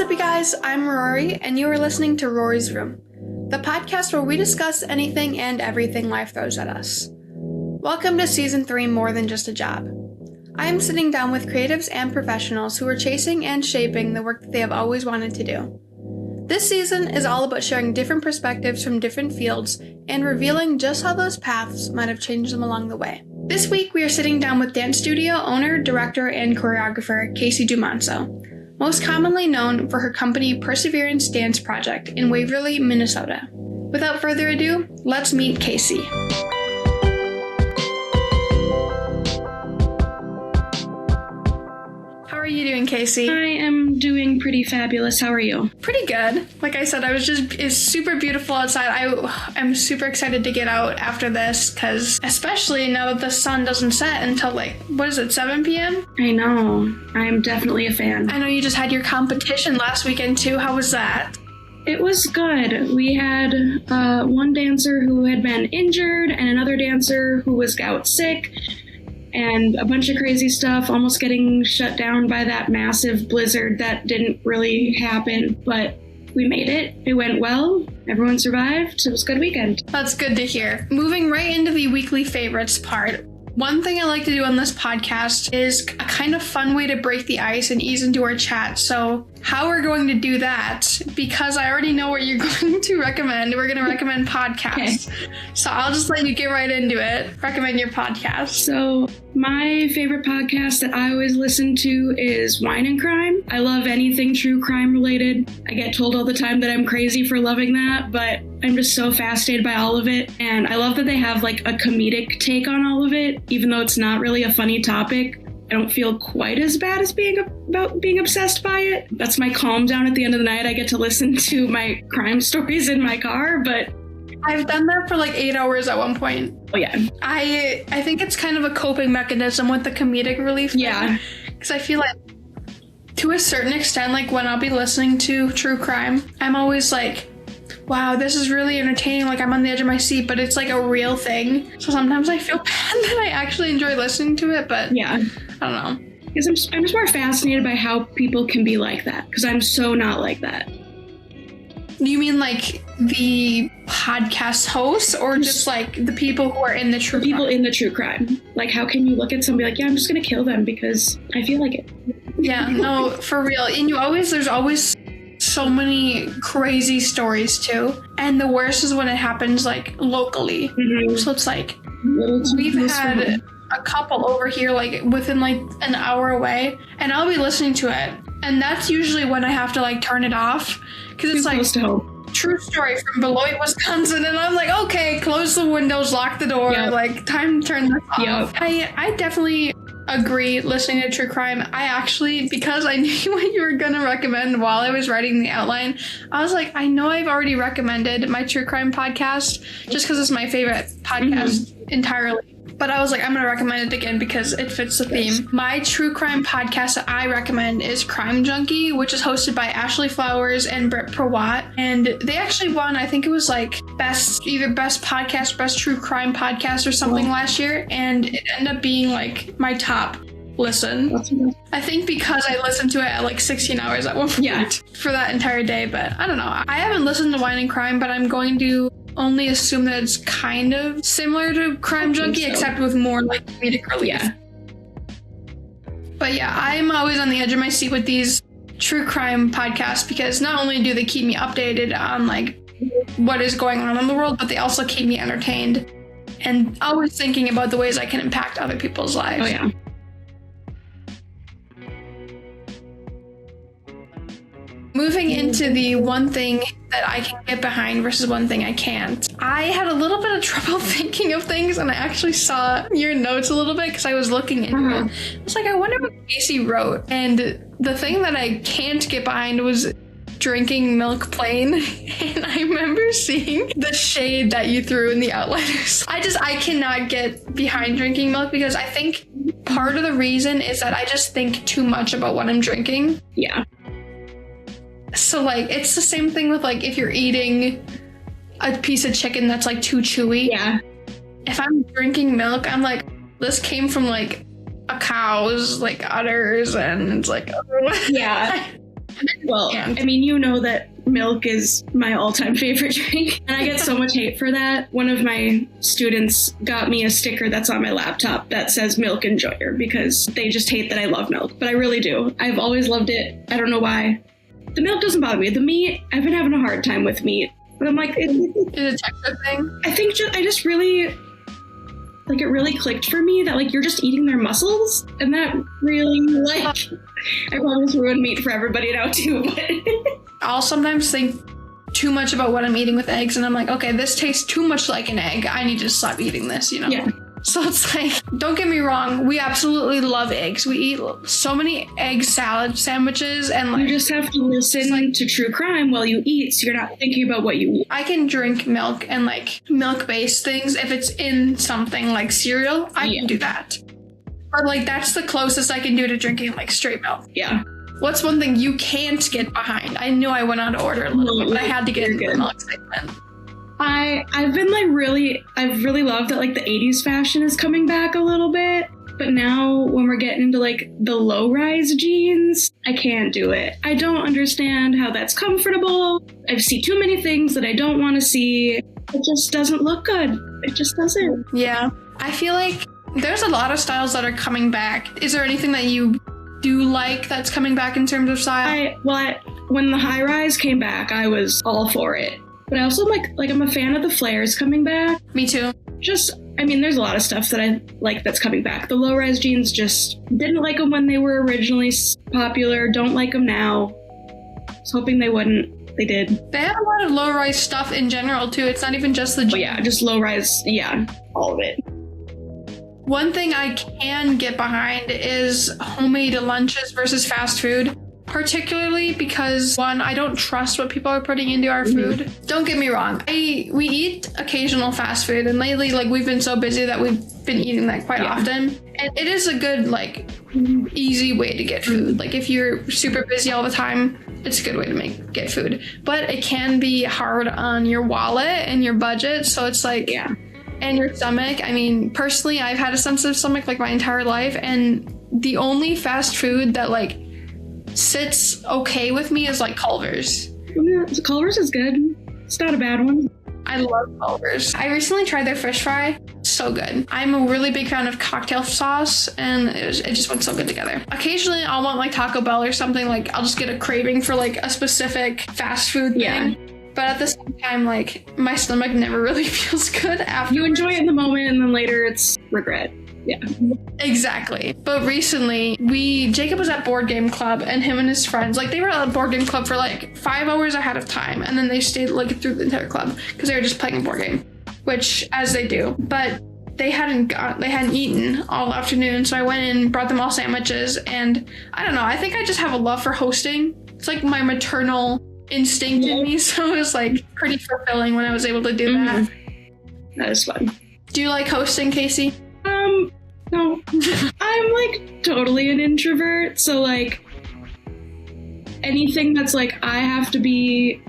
up, you guys? I'm Rori, and you are listening to Rori's Room, the podcast where we discuss anything and everything life throws at us. Welcome to Season 3, More Than Just a Job. I am sitting down with creatives and professionals who are chasing and shaping the work that they have always wanted to do. This season is all about sharing different perspectives from different fields and revealing just how those paths might have changed them along the way. This week, we are sitting down with dance studio owner, director, and choreographer Kasey Dumonceaux, most commonly known for her company Perseverance Dance Project in Waverly, Minnesota. Without further ado, let's meet Kasey. How are you doing, Kasey? I am doing pretty fabulous. How are you? Pretty good. Like I said, it's super beautiful outside. I'm super excited to get out after this because especially now that the sun doesn't set until 7 p.m.? I know. I'm definitely a fan. I know you just had your competition last weekend too. How was that? It was good. We had one dancer who had been injured and another dancer who was out sick. And a bunch of crazy stuff, almost getting shut down by that massive blizzard that didn't really happen, but we made it. It went well. Everyone survived. So it was a good weekend. That's good to hear. Moving right into the weekly favorites part. One thing I like to do on this podcast is a kind of fun way to break the ice and ease into our chat. So how we're going to do that, because I already know what you're going to recommend. We're going to recommend podcasts. Okay. So I'll just let you get right into it. Recommend your podcast. So my favorite podcast that I always listen to is Wine and Crime. I love anything true crime related. I get told all the time that I'm crazy for loving that, but I'm just so fascinated by all of it. And I love that they have a comedic take on all of it, even though it's not really a funny topic. I don't feel quite as bad as being obsessed by it. That's my calm down at the end of the night. I get to listen to my crime stories in my car, but I've done that for 8 hours at one point. Oh yeah. I think it's kind of a coping mechanism with the comedic relief thing. Yeah. Because I feel to a certain extent, when I'll be listening to true crime, I'm always wow, this is really entertaining. I'm on the edge of my seat, but it's a real thing. So sometimes I feel bad that I actually enjoy listening to it, but yeah. I don't know. Because I'm just more fascinated by how people can be like that, because I'm so not like that. You mean the podcast hosts, or just the people who are in the true people crime? In the true crime? How can you look at somebody yeah, I'm just gonna kill them because I feel like it. Yeah, no, for real. And there's always so many crazy stories too. And the worst is when it happens locally. Mm-hmm. So it's we've had a couple over here within an hour away, and I'll be listening to it, and that's usually when I have to turn it off, because it's close to home. True story from Beloit, Wisconsin, and I'm okay, close the windows, lock the door. Yep. Time to turn this off. Yep. I definitely agree listening to true crime. I actually, because I knew what you were gonna recommend while I was writing the outline, I was I know I've already recommended my true crime podcast just because it's my favorite podcast entirely. But I was I'm going to recommend it again because it fits the theme. My true crime podcast that I recommend is Crime Junkie, which is hosted by Ashley Flowers and Britt Prawat. And they actually won, I think it was best podcast, best true crime podcast or something last year. And it ended up being my top listen. I think because I listened to it at 16 hours at one point for that entire day. But I don't know. I haven't listened to Wine and Crime, but I'm going to only assume that it's kind of similar to Crime Junkie, except with more comedic relief. Yeah. But yeah, I'm always on the edge of my seat with these true crime podcasts because not only do they keep me updated on what is going on in the world, but they also keep me entertained and always thinking about the ways I can impact other people's lives. Oh yeah. Moving into the one thing that I can get behind versus one thing I can't. I had a little bit of trouble thinking of things, and I actually saw your notes a little bit because I was looking into it. I was I wonder what Kasey wrote. And the thing that I can't get behind was drinking milk plain. And I remember seeing the shade that you threw in the outliners. I cannot get behind drinking milk because I think part of the reason is that I just think too much about what I'm drinking. Yeah. So it's the same thing with if you're eating a piece of chicken that's too chewy. Yeah. If I'm drinking milk, I'm this came from a cow's udders, and it's yeah. Well, I mean, you know that milk is my all-time favorite drink, and I get so much hate for that. One of my students got me a sticker that's on my laptop that says Milk Enjoyer because they just hate that I love milk, but I really do. I've always loved it. I don't know why. The milk doesn't bother me. The meat, I've been having a hard time with meat, but I'm like, is it a texture thing? I think I just really, like, it really clicked for me that, like, you're just eating their muscles, and that really, like, I probably ruined meat for everybody now too, but I'll sometimes think too much about what I'm eating with eggs, and I'm like, okay, this tastes too much like an egg. I need to stop eating this, you know? Yeah. So it's like, don't get me wrong, we absolutely love eggs. We eat so many egg salad sandwiches, and like, you just have to listen to true crime while you eat, so you're not thinking about what you eat. I can drink milk and like milk-based things if it's in something like cereal. I can do that. But like, that's the closest I can do to drinking like straight milk. Yeah. What's one thing you can't get behind? I knew I went out of order a little bit, but I had to get into the milk segment. I've been like I've really loved that like the 80s fashion is coming back a little bit, but now when we're getting into like the low-rise jeans, I can't do it. I don't understand how that's comfortable. I've seen too many things that I don't want to see. It just doesn't look good. It just doesn't. Yeah. I feel like there's a lot of styles that are coming back. Is there anything that you do like that's coming back in terms of style? When the high-rise came back, I was all for it. But I also like I'm a fan of the flares coming back. Me too. I mean, there's a lot of stuff that I like that's coming back. The low-rise jeans, just didn't like them when they were originally popular. Don't like them now. Was hoping they wouldn't. They did. They have a lot of low-rise stuff in general too. It's not even just the jeans. Oh, yeah, just low-rise. Yeah, all of it. One thing I can get behind is homemade lunches versus fast food. Particularly because, one, I don't trust what people are putting into our food. Don't get me wrong. We eat occasional fast food, and lately, like, we've been so busy that we've been eating that quite often. And it is a good, like, easy way to get food. Like, if you're super busy all the time, it's a good way to get food. But it can be hard on your wallet and your budget, so it's like... Yeah. And your stomach. I mean, personally, I've had a sensitive stomach, like, my entire life, and the only fast food that, like, sits okay with me is like Culver's. Yeah, Culver's is good. It's not a bad one. I love Culver's. I recently tried their fish fry. So good. I'm a really big fan of cocktail sauce, and it just went so good together. Occasionally, I'll want like Taco Bell or something. Like, I'll just get a craving for like a specific fast food thing. Yeah. But at the same time, like, my stomach never really feels good after. You enjoy it in the moment, and then later it's regret. Yeah. Exactly. But recently, Jacob was at board game club, and him and his friends, like, they were at board game club for like 5 hours ahead of time, and then they stayed like through the entire club because they were just playing a board game, which, as they do. But they hadn't eaten all afternoon, so I went in, brought them all sandwiches, and I don't know, I think I just have a love for hosting. It's like my maternal instinct in me, so it was like pretty fulfilling when I was able to do that. That is fun. Do you like hosting, Kasey? No. I'm like totally an introvert, so like anything that's like I have to be,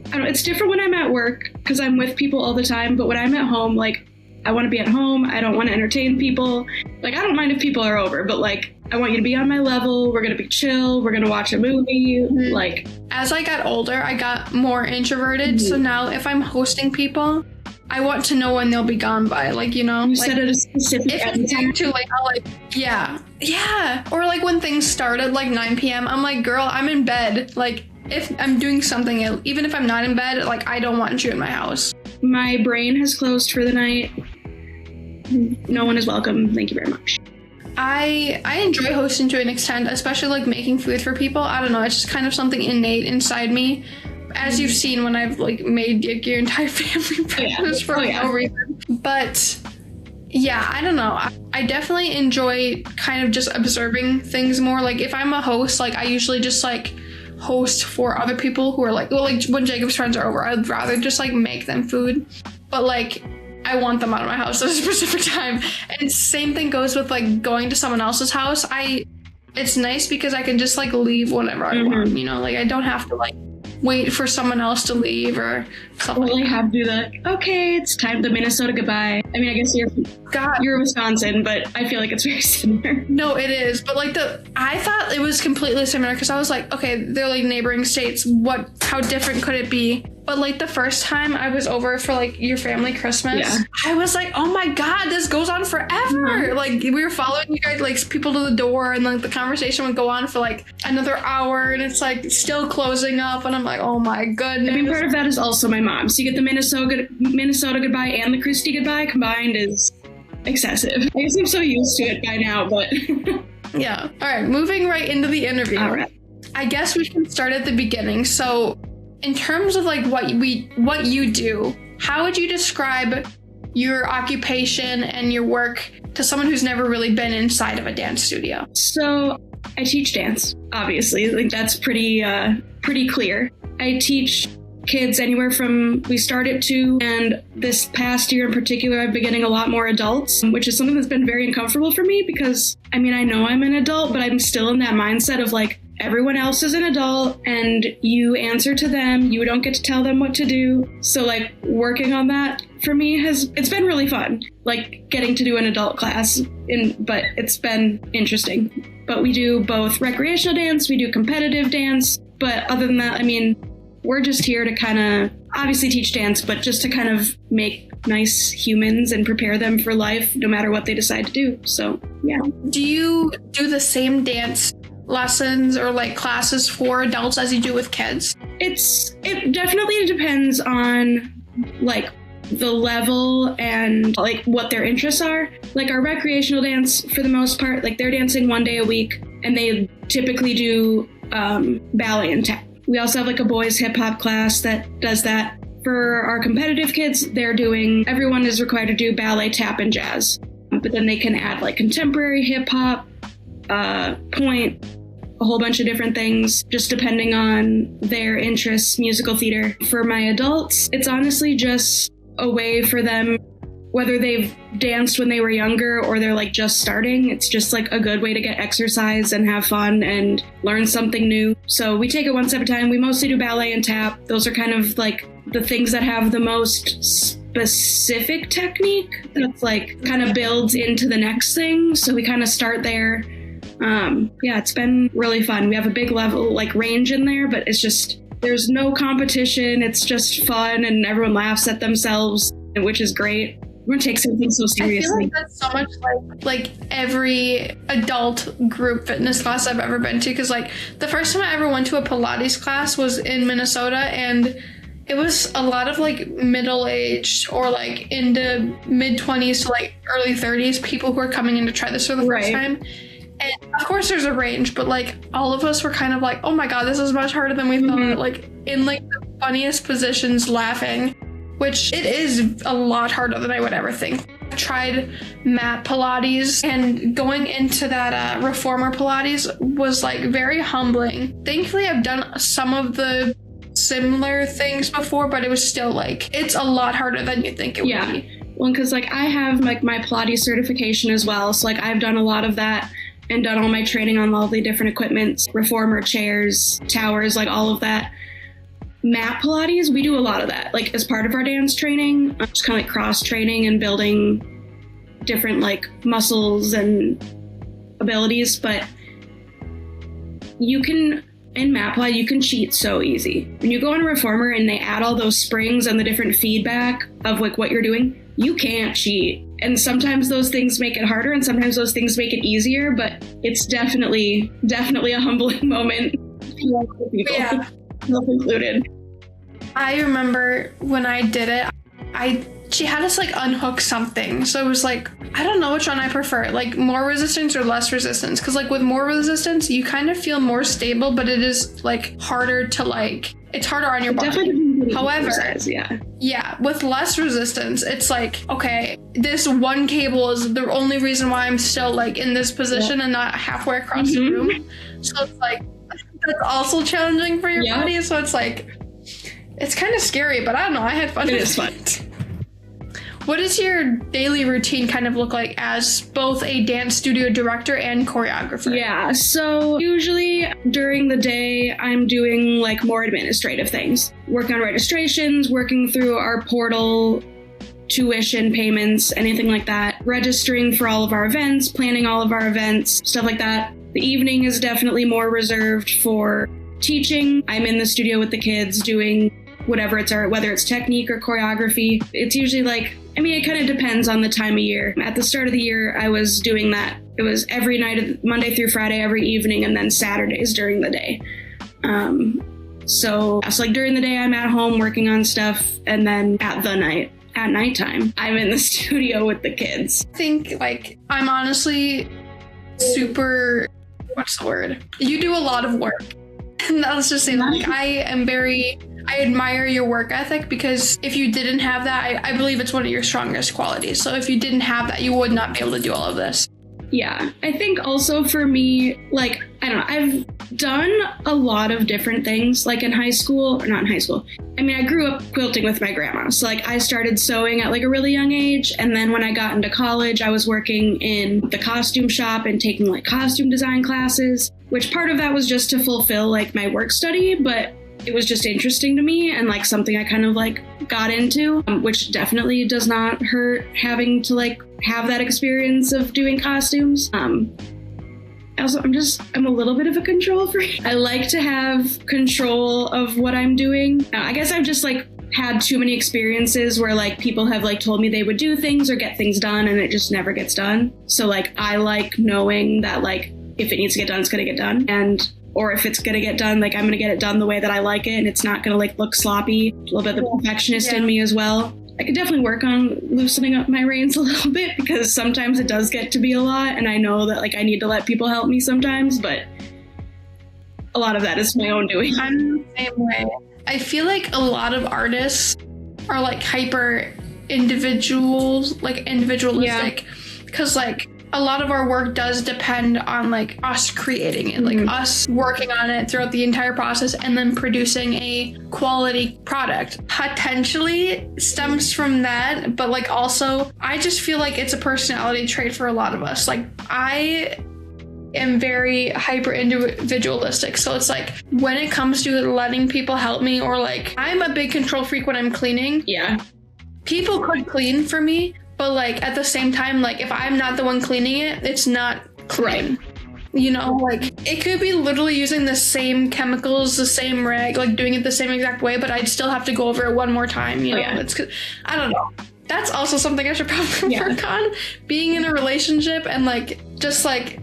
I don't know, it's different when I'm at work because I'm with people all the time, but when I'm at home, like I want to be at home. I don't want to entertain people. Like, I don't mind if people are over, but like I want you to be on my level. We're going to be chill. We're going to watch a movie. Like, as I got older, I got more introverted. So now if I'm hosting people, I want to know when they'll be gone by, like, you know. You like, set it a specific if it's too late, I'll like, yeah. Or like when things start at like 9 p.m., I'm like, girl, I'm in bed. Like, if I'm doing something, even if I'm not in bed, like, I don't want you in my house. My brain has closed for the night. No one is welcome. Thank you very much. I enjoy hosting to an extent, especially like making food for people. I don't know, it's just kind of something innate inside me. As you've seen when I've like made your entire family breakfast for no reason. But yeah, I don't know. I definitely enjoy kind of just observing things more. Like if I'm a host, like I usually just like host for other people who are like, well, like when Jacob's friends are over, I'd rather just like make them food. But like I want them out of my house at a specific time. And same thing goes with like going to someone else's house. It's nice because I can just like leave whenever I want, you know, like I don't have to like wait for someone else to leave or something. Well, I have to do okay, it's time the Minnesota goodbye. I mean, I guess you're Wisconsin, but I feel like it's very similar. No, it is. But like I thought it was completely similar because I was like, okay, they're like neighboring states. How different could it be? But like the first time I was over for like your family Christmas, I was like, oh my God, this goes on forever. Mm-hmm. Like we were following you guys, like people to the door, and like the conversation would go on for like another hour, and it's like still closing up, and I'm like, oh my goodness. I mean, part of that is also my mom. So you get the Minnesota goodbye and the Christie goodbye combined is excessive. I guess I'm so used to it by now, but yeah. All right, moving right into the interview. All right. I guess we can start at the beginning. So in terms of like what you do, how would you describe your occupation and your work to someone who's never really been inside of a dance studio? So I teach dance, obviously. Like that's pretty clear. I teach kids anywhere from, we start at 2, and this past year in particular, I've been getting a lot more adults, which is something that's been very uncomfortable for me because, I mean, I know I'm an adult, but I'm still in that mindset of like, everyone else is an adult and you answer to them. You don't get to tell them what to do. So like working on that for me it's been really fun, like getting to do an adult class but it's been interesting. But we do both recreational dance, we do competitive dance. But other than that, I mean, we're just here to kind of obviously teach dance, but just to kind of make nice humans and prepare them for life no matter what they decide to do. So yeah. Do you do the same dance lessons or like classes for adults as you do with kids? It definitely depends on like the level and like what their interests are. Like our recreational dance, for the most part, like they're dancing 1 day a week, and they typically do ballet and tap. We also have like a boys hip hop class that does that. For our competitive kids, everyone is required to do ballet, tap, and jazz. But then they can add like contemporary hip hop, point, a whole bunch of different things, just depending on their interests. Musical theater. For my adults, it's honestly just a way for them, whether they've danced when they were younger or they're like just starting, it's just like a good way to get exercise and have fun and learn something new. So we take it one step at a time. We mostly do ballet and tap. Those are kind of like the things that have the most specific technique that's like kind of builds into the next thing. So we kind of start there. It's been really fun. We have a big level like range in there, but it's just, there's no competition. It's just fun and everyone laughs at themselves, which is great. Everyone takes everything so seriously. I feel like that's so much like every adult group fitness class I've ever been to. Cause like the first time I ever went to a Pilates class was in Minnesota, and it was a lot of like middle-aged or like into mid-20s to like early 30s people who are coming in to try this for the first time. And of course there's a range, but like all of us were kind of like, oh my God, this is much harder than we thought. Like in like the funniest positions laughing, which it is a lot harder than I would ever think. I tried mat Pilates, and going into that reformer Pilates was like very humbling. Thankfully I've done some of the similar things before, but it was still like, it's a lot harder than you think it would be. Well, because like I have like my Pilates certification as well. So like I've done a lot of that and done all my training on all the different equipments, reformer chairs, towers, like all of that. Mat Pilates, we do a lot of that, like as part of our dance training, just kind of like cross training and building different like muscles and abilities. But in mat Pilates, you can cheat so easy. When you go on a reformer and they add all those springs and the different feedback of like what you're doing, you can't cheat. And sometimes those things make it harder and sometimes those things make it easier, but it's definitely a humbling moment. Yeah. Self included. I remember when I did it, she had us like unhook something. So it was like, I don't know which one I prefer, like more resistance or less resistance. Cause like with more resistance, you kind of feel more stable, but it is like harder to like, it's harder on your body. However, with less resistance, it's like, okay, this one cable is the only reason why I'm still like in this position and not halfway across the room. So it's like, that's also challenging for your body. So it's like, it's kind of scary, but I don't know. I had fun. It is fun. What does your daily routine kind of look like as both a dance studio director and choreographer? Yeah, so usually during the day, I'm doing like more administrative things. Working on registrations, working through our portal, tuition payments, anything like that. Registering for all of our events, planning all of our events, stuff like that. The evening is definitely more reserved for teaching. I'm in the studio with the kids doing whatever whether it's technique or choreography. It's usually like, it kind of depends on the time of year. At the start of the year, I was doing that. It was every night, Monday through Friday, every evening, and then Saturdays during the day. So like during the day, I'm at home working on stuff, and then at nighttime, I'm in the studio with the kids. I think like I'm honestly super, what's the word? You do a lot of work. And let's just say like I admire your work ethic, because if you didn't have that, I believe it's one of your strongest qualities. So if you didn't have that, you would not be able to do all of this. Yeah, I think also for me, like, I don't know, I've done a lot of different things, like in high school, or not in high school. I grew up quilting with my grandma. So like I started sewing at like a really young age. And then when I got into college, I was working in the costume shop and taking like costume design classes, which part of that was just to fulfill like my work study, but it was just interesting to me and like something I kind of like got into, which definitely does not hurt having to like have that experience of doing costumes. Also, I'm a little bit of a control freak. I like to have control of what I'm doing. I guess I've just like had too many experiences where like people have like told me they would do things or get things done and it just never gets done. So like I like knowing that like if it needs to get done, it's gonna get done. Or if it's gonna get done, like I'm gonna get it done the way that I like it, and it's not gonna like look sloppy. A little bit of the perfectionist in me as well. I could definitely work on loosening up my reins a little bit, because sometimes it does get to be a lot, and I know that like I need to let people help me sometimes, but a lot of that is my own doing. I'm the same way. I feel like a lot of artists are like hyper individualistic, because like a lot of our work does depend on like us creating it, like us working on it throughout the entire process and then producing a quality product. Potentially stems from that, but like also I just feel like it's a personality trait for a lot of us. Like I am very hyper individualistic, so it's like when it comes to letting people help me, or like I'm a big control freak when I'm cleaning. Yeah, people could clean for me, but like at the same time, like if I'm not the one cleaning it, it's not clean. Right. You know, like it could be literally using the same chemicals, the same rag, like doing it the same exact way, but I'd still have to go over it one more time. You know, it's I don't know. That's also something I should probably work on. Being in a relationship and like just like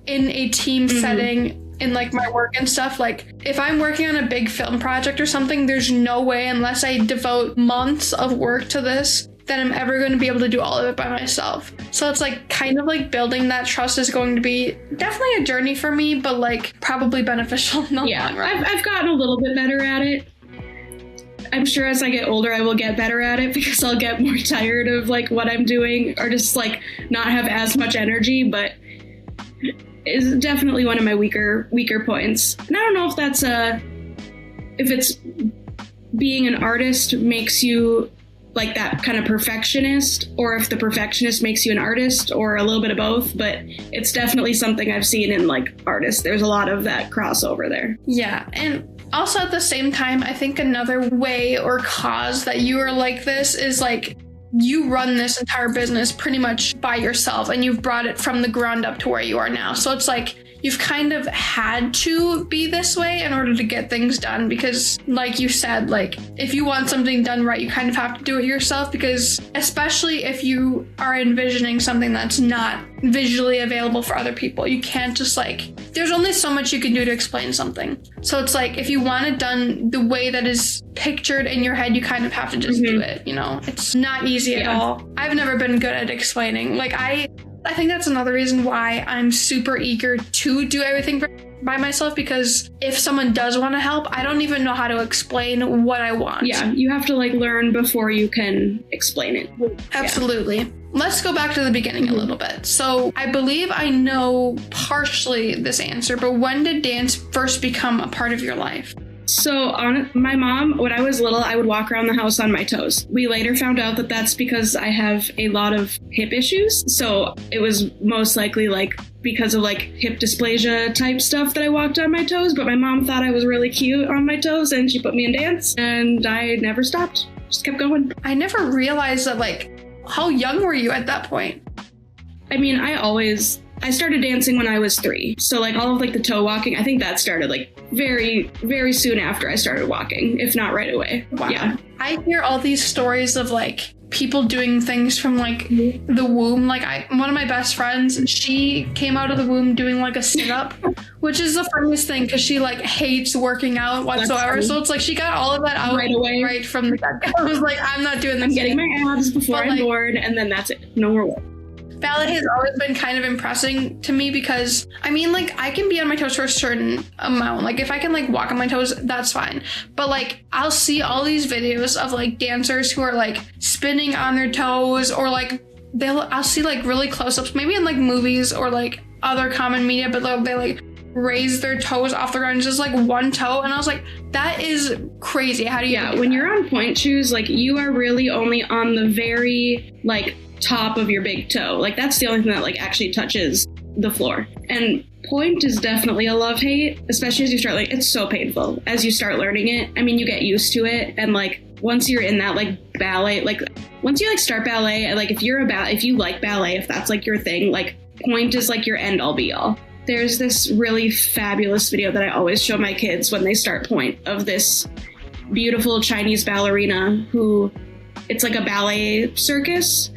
in a team setting in like my work and stuff, like if I'm working on a big film project or something, there's no way, unless I devote months of work to this, that I'm ever going to be able to do all of it by myself. So it's like kind of like building that trust is going to be definitely a journey for me, but like probably beneficial in the long run. I've gotten a little bit better at it. I'm sure as I get older, I will get better at it, because I'll get more tired of like what I'm doing, or just like not have as much energy, but it's definitely one of my weaker points. And I don't know if that's if it's being an artist makes you like that kind of perfectionist, or if the perfectionist makes you an artist, or a little bit of both, but it's definitely something I've seen in like artists. There's a lot of that crossover there. Yeah, and also at the same time, I think another way or cause that you are like this is like you run this entire business pretty much by yourself, and you've brought it from the ground up to where you are now. So it's like you've kind of had to be this way in order to get things done, because like you said, like if you want something done right, you kind of have to do it yourself, because especially if you are envisioning something that's not visually available for other people, you can't just like, there's only so much you can do to explain something. So it's like if you want it done the way that is pictured in your head, you kind of have to just do it, you know? It's not easy at all. I've never been good at explaining. Like I think that's another reason why I'm super eager to do everything by myself, because if someone does want to help, I don't even know how to explain what I want. Yeah, you have to like learn before you can explain it. Absolutely. Yeah. Let's go back to the beginning a little bit. So I believe I know partially this answer, but when did dance first become a part of your life? So my mom, when I was little, I would walk around the house on my toes. We later found out that that's because I have a lot of hip issues. So it was most likely like because of like hip dysplasia type stuff that I walked on my toes. But my mom thought I was really cute on my toes and she put me in dance and I never stopped. Just kept going. I never realized that, like, how young were you at that point? I mean, I started dancing when I was 3. So like all of like the toe walking, I think that started like very, very soon after I started walking, if not right away. Wow. Yeah. I hear all these stories of like people doing things from like the womb. Like one of my best friends, she came out of the womb doing like a sit-up, which is the funniest thing because she like hates working out whatsoever. So it's like she got all of that out right away, right from the get-go. I was like, I'm not doing this. I'm getting my abs before I'm bored, and then that's it. No more work. Ballet has always been kind of impressing to me because, I mean, like, I can be on my toes for a certain amount. Like, if I can, like, walk on my toes, that's fine. But, like, I'll see all these videos of, like, dancers who are, like, spinning on their toes or, like, I'll see, like, really close-ups, maybe in, like, movies or, like, other common media, but they like, raise their toes off the ground, just, like, one toe. And I was like, that is crazy. How do you do when that? You're on point shoes, like, you are really only on the very, like, top of your big toe. Like, that's the only thing that like actually touches the floor. And point is definitely a love-hate, especially as you start, like, it's so painful as you start learning it. I mean, you get used to it, and like once you're in that like ballet, like once you like start ballet, and like if you like ballet, if that's like your thing, like point is like your end all be all. There's this really fabulous video that I always show my kids when they start point of this beautiful Chinese ballerina who, it's like a ballet circus,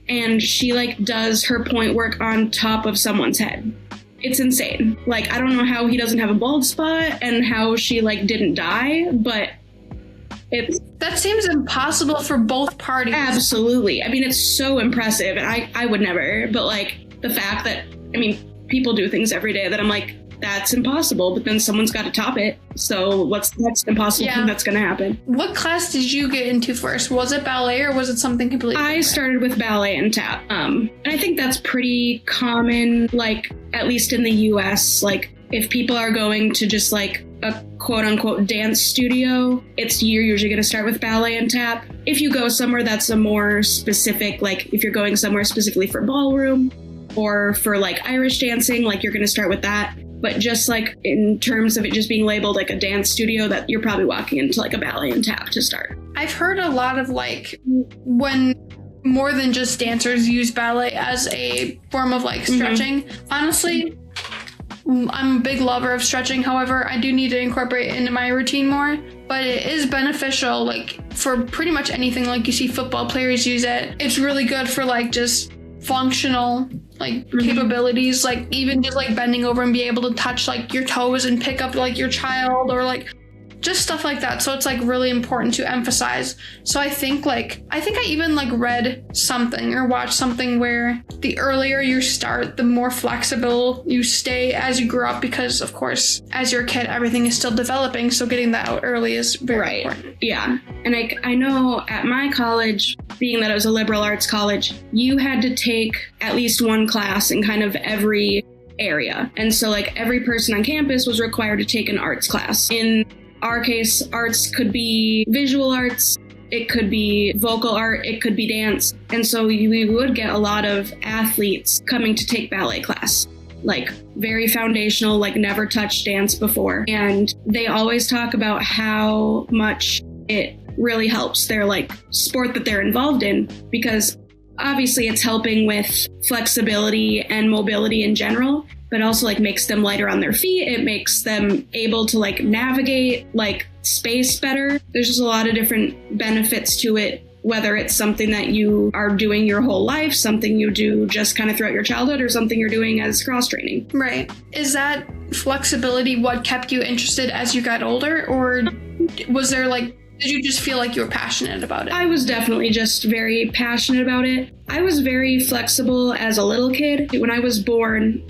and she like does her point work on top of someone's head. It's insane. Like, I don't know how he doesn't have a bald spot and how she like didn't die, but that seems impossible for both parties. Absolutely. I mean, it's so impressive, and I would never, but like the fact that, I mean, people do things every day that I'm like, that's impossible, but then someone's got to top it. So what's the next impossible thing that's going to happen? What class did you get into first? Was it ballet or was it something completely different? I started with ballet and tap. And I think that's pretty common, like, at least in the US, like, if people are going to just like a quote unquote dance studio, you're usually going to start with ballet and tap. If you go somewhere that's a more specific, like if you're going somewhere specifically for ballroom or for like Irish dancing, like you're going to start with that. But just like in terms of it just being labeled like a dance studio, that you're probably walking into like a ballet and tap to start. I've heard a lot of like when more than just dancers use ballet as a form of like stretching. Honestly, I'm a big lover of stretching. However, I do need to incorporate it into my routine more. But it is beneficial like for pretty much anything. Like you see football players use it. It's really good for like just functional like capabilities, like even just like bending over and be able to touch like your toes and pick up like your child or like just stuff like that. So it's like really important to emphasize. So I think I even like read something or watched something where the earlier you start, the more flexible you stay as you grow up, because of course as you're a kid everything is still developing, so getting that out early is very important. Yeah. And I know at my college, being that it was a liberal arts college, you had to take at least one class in kind of every area. And so like every person on campus was required to take an arts class. In our case, arts could be visual arts, it could be vocal art, it could be dance. And so we would get a lot of athletes coming to take ballet class, like very foundational, like never touched dance before. And they always talk about how much it really helps their like sport that they're involved in, because obviously it's helping with flexibility and mobility in general, but also like makes them lighter on their feet. It makes them able to like navigate like space better. There's just a lot of different benefits to it, whether it's something that you are doing your whole life, something you do just kind of throughout your childhood, or something you're doing as cross training. Right. Is that flexibility what kept you interested as you got older, or was there like, did you just feel like you were passionate about it? I was definitely just very passionate about it. I was very flexible as a little kid. When I was born,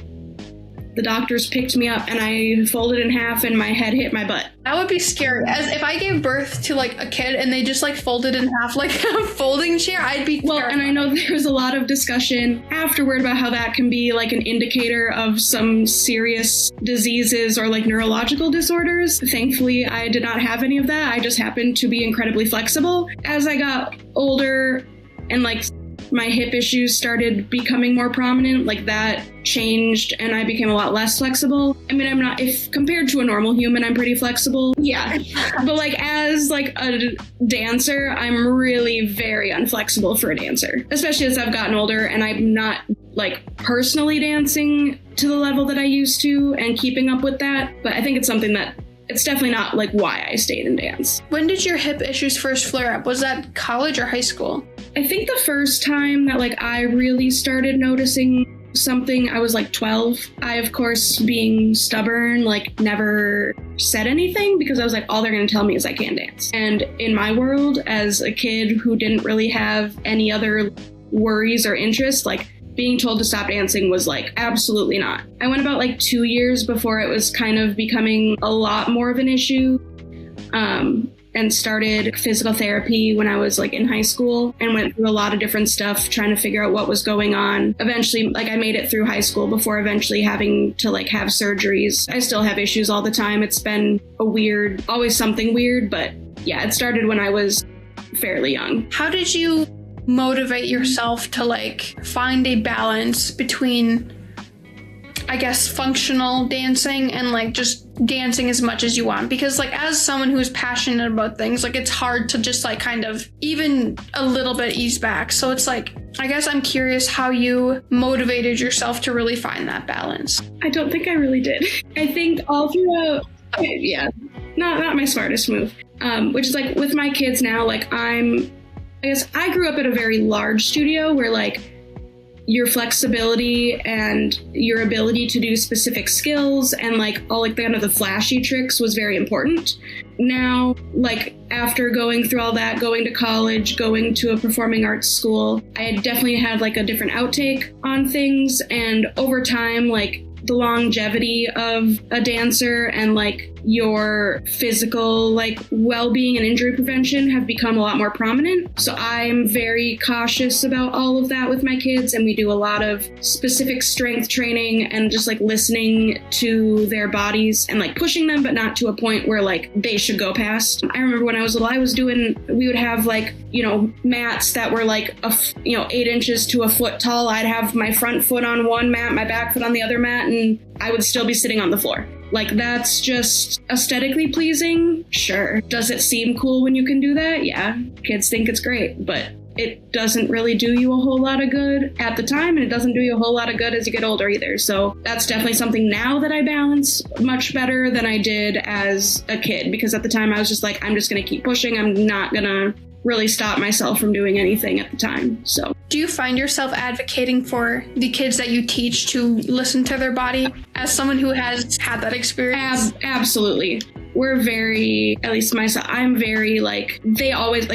the doctors picked me up and I folded in half and my head hit my butt. That would be scary. As if I gave birth to like a kid and they just like folded in half like a folding chair, I'd be terrified. Well, and I know there's a lot of discussion afterward about how that can be like an indicator of some serious diseases or like neurological disorders. Thankfully, I did not have any of that. I just happened to be incredibly flexible. As I got older and like my hip issues started becoming more prominent, like that changed and I became a lot less flexible. I mean, I'm not, if compared to a normal human, I'm pretty flexible. Yeah. But like as like a dancer, I'm really very unflexible for a dancer, especially as I've gotten older and I'm not like personally dancing to the level that I used to and keeping up with that. But I think it's something that it's definitely not like why I stayed in dance. When did your hip issues first flare up? Was that college or high school? I think the first time that like I really started noticing something, I was like 12. I, of course, being stubborn, like never said anything because I was like, all they're going to tell me is I can't dance. And in my world, as a kid who didn't really have any other worries or interests, like being told to stop dancing was like, absolutely not. I went about like 2 years before it was kind of becoming a lot more of an issue. And started physical therapy when I was like in high school and went through a lot of different stuff trying to figure out what was going on. Eventually, like I made it through high school before eventually having to like have surgeries. I still have issues all the time. It's been always something weird, but yeah, it started when I was fairly young. How did you motivate yourself to like find a balance between, I guess, functional dancing and like just dancing as much as you want? Because like as someone who's passionate about things, like it's hard to just like kind of even a little bit ease back. So it's like, I guess I'm curious how you motivated yourself to really find that balance. I don't think I really did. I think all throughout, yeah, not my smartest move. Which is like with my kids now, like I guess I grew up at a very large studio where like your flexibility and your ability to do specific skills and like all like kind of the flashy tricks was very important. Now, like after going through all that, going to college, going to a performing arts school, I had definitely had like a different outtake on things. And over time, like the longevity of a dancer and like your physical like well-being and injury prevention have become a lot more prominent. So I'm very cautious about all of that with my kids, and we do a lot of specific strength training and just like listening to their bodies and like pushing them, but not to a point where like they should go past. I remember when I was little, we would have like, mats that were like 8 inches to a foot tall. I'd have my front foot on one mat, my back foot on the other mat, and I would still be sitting on the floor. Like, that's just aesthetically pleasing? Sure. Does it seem cool when you can do that? Yeah. Kids think it's great, but it doesn't really do you a whole lot of good at the time, and it doesn't do you a whole lot of good as you get older either. So that's definitely something now that I balance much better than I did as a kid, because at the time I was just like, I'm just going to keep pushing. I'm not going to really stop myself from doing anything at the time. So do you find yourself advocating for the kids that you teach to listen to their body as someone who has had that experience? Absolutely. We're very, at least myself, I'm very like, they always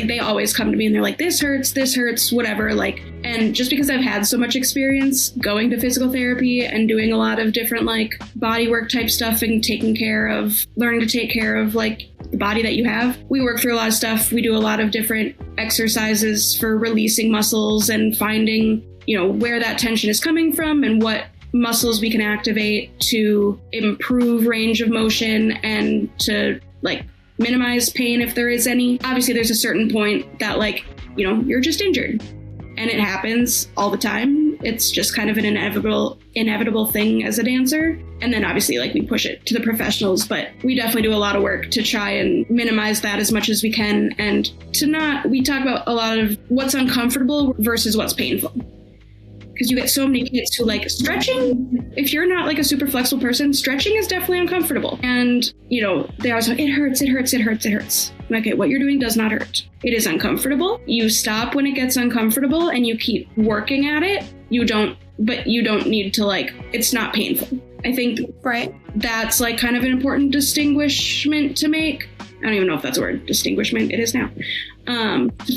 come to me and they're like, this hurts, whatever. Like, and just because I've had so much experience going to physical therapy and doing a lot of different like body work type stuff and learning to take care of like the body that you have, we work through a lot of stuff. We do a lot of different exercises for releasing muscles and finding, where that tension is coming from and what muscles we can activate to improve range of motion and to like minimize pain if there is any. Obviously, there's a certain point that like, you're just injured, and it happens all the time. It's just kind of an inevitable thing as a dancer. And then obviously like we push it to the professionals, but we definitely do a lot of work to try and minimize that as much as we can. And we talk about a lot of what's uncomfortable versus what's painful. Because you get so many kids who like stretching. If you're not like a super flexible person, stretching is definitely uncomfortable. And, they always go, it hurts. I'm like, okay, what you're doing does not hurt. It is uncomfortable. You stop when it gets uncomfortable and you keep working at it. You don't need to like, it's not painful. I think right. That's like kind of an important distinguishment to make. I don't even know if that's a word, distinguishment. It is now.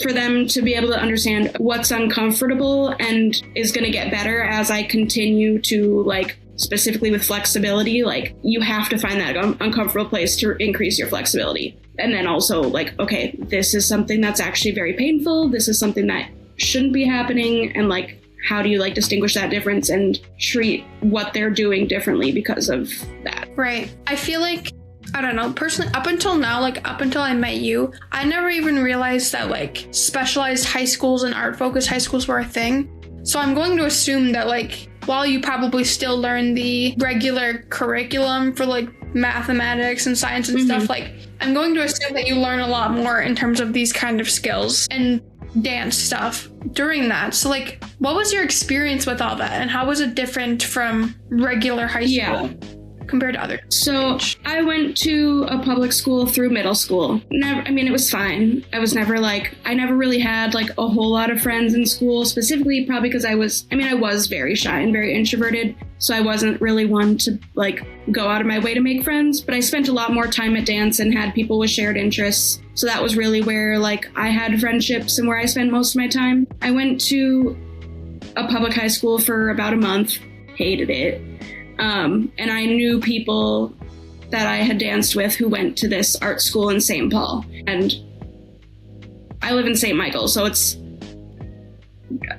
For them to be able to understand what's uncomfortable and is going to get better as I continue to like specifically with flexibility, like you have to find that uncomfortable place to increase your flexibility. And then also like, okay, this is something that's actually very painful. This is something that shouldn't be happening. And like, how do you like distinguish that difference and treat what they're doing differently because of that? Right. I feel like, I don't know, personally, up until now, like up until I met you, I never even realized that like specialized high schools and art-focused high schools were a thing. So I'm going to assume that like, while you probably still learn the regular curriculum for like mathematics and science and stuff, like I'm going to assume that you learn a lot more in terms of these kind of skills and dance stuff during that. So like, what was your experience with all that, and how was it different from regular high school compared to others? So I went to a public school through middle school. It was fine. I never really had like a whole lot of friends in school, specifically probably because I was very shy and very introverted. So I wasn't really one to like go out of my way to make friends, but I spent a lot more time at dance and had people with shared interests. So that was really where like I had friendships and where I spent most of my time. I went to a public high school for about a month, hated it. And I knew people that I had danced with who went to this art school in St. Paul. And I live in St. Michael, so it's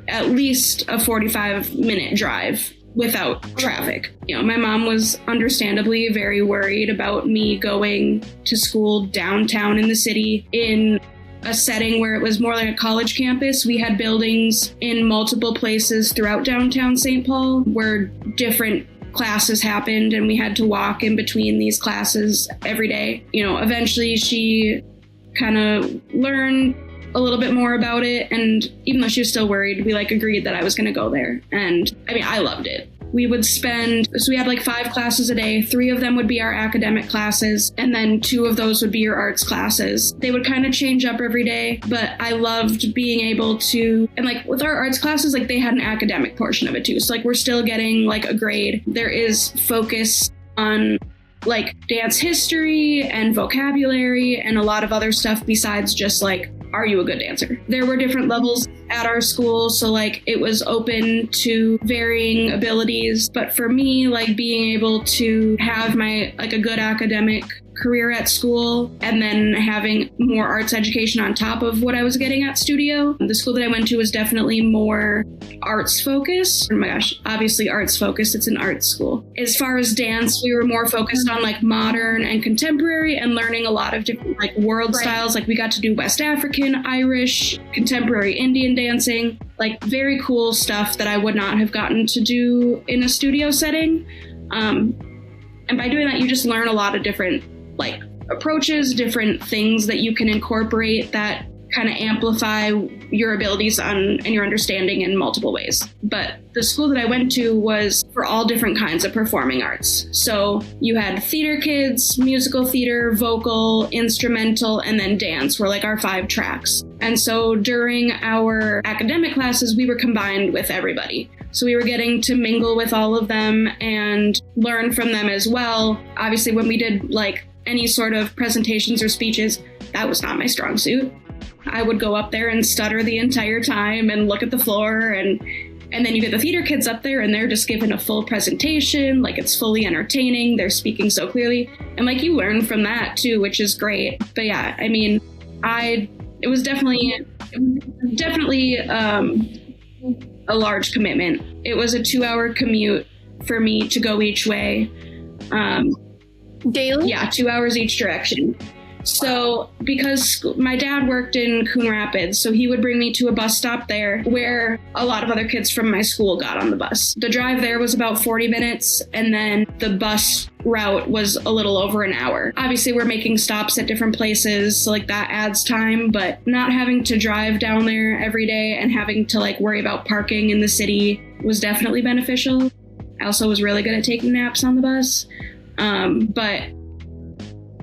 at least a 45-minute drive without traffic. You know, my mom was understandably very worried about me going to school downtown in the city in a setting where it was more like a college campus. We had buildings in multiple places throughout downtown St. Paul where different classes happened, and we had to walk in between these classes every day. You know, eventually she kind of learned a little bit more about it, and even though she was still worried, we like agreed that I was going to go there. And I loved it. We had like 5 classes a day. 3 of them would be our academic classes, and then 2 of those would be your arts classes. They would kind of change up every day, but I loved being able to, and like with our arts classes, like they had an academic portion of it too. So like we're still getting like a grade. There is focus on like dance history and vocabulary and a lot of other stuff besides just like, are you a good dancer? There were different levels at our school, so like it was open to varying abilities. But for me, like being able to have my like a good academic career at school and then having more arts education on top of what I was getting at studio. The school that I went to was definitely more arts focused. Oh my gosh, obviously arts focused. It's an arts school. As far as dance, we were more focused on like modern and contemporary and learning a lot of different like world styles. Like we got to do West African, Irish, contemporary Indian dancing, like very cool stuff that I would not have gotten to do in a studio setting. And by doing that, you just learn a lot of different like approaches, different things that you can incorporate that kind of amplify your abilities and your understanding in multiple ways. But the school that I went to was for all different kinds of performing arts. So you had theater kids, musical theater, vocal, instrumental, and then dance were like our 5 tracks. And so during our academic classes, we were combined with everybody. So we were getting to mingle with all of them and learn from them as well. Obviously, when we did like any sort of presentations or speeches, that was not my strong suit. I would go up there and stutter the entire time and look at the floor, and then you get the theater kids up there and they're just giving a full presentation, like it's fully entertaining, they're speaking so clearly, and like you learn from that too, which is great. But yeah, I mean, it was definitely a large commitment. It was a 2-hour commute for me to go each way. Daily? Yeah, 2 hours each direction. So because my dad worked in Coon Rapids, so he would bring me to a bus stop there where a lot of other kids from my school got on the bus. The drive there was about 40 minutes, and then the bus route was a little over an hour. Obviously, we're making stops at different places, so like that adds time, but not having to drive down there every day and having to like worry about parking in the city was definitely beneficial. I also was really good at taking naps on the bus. But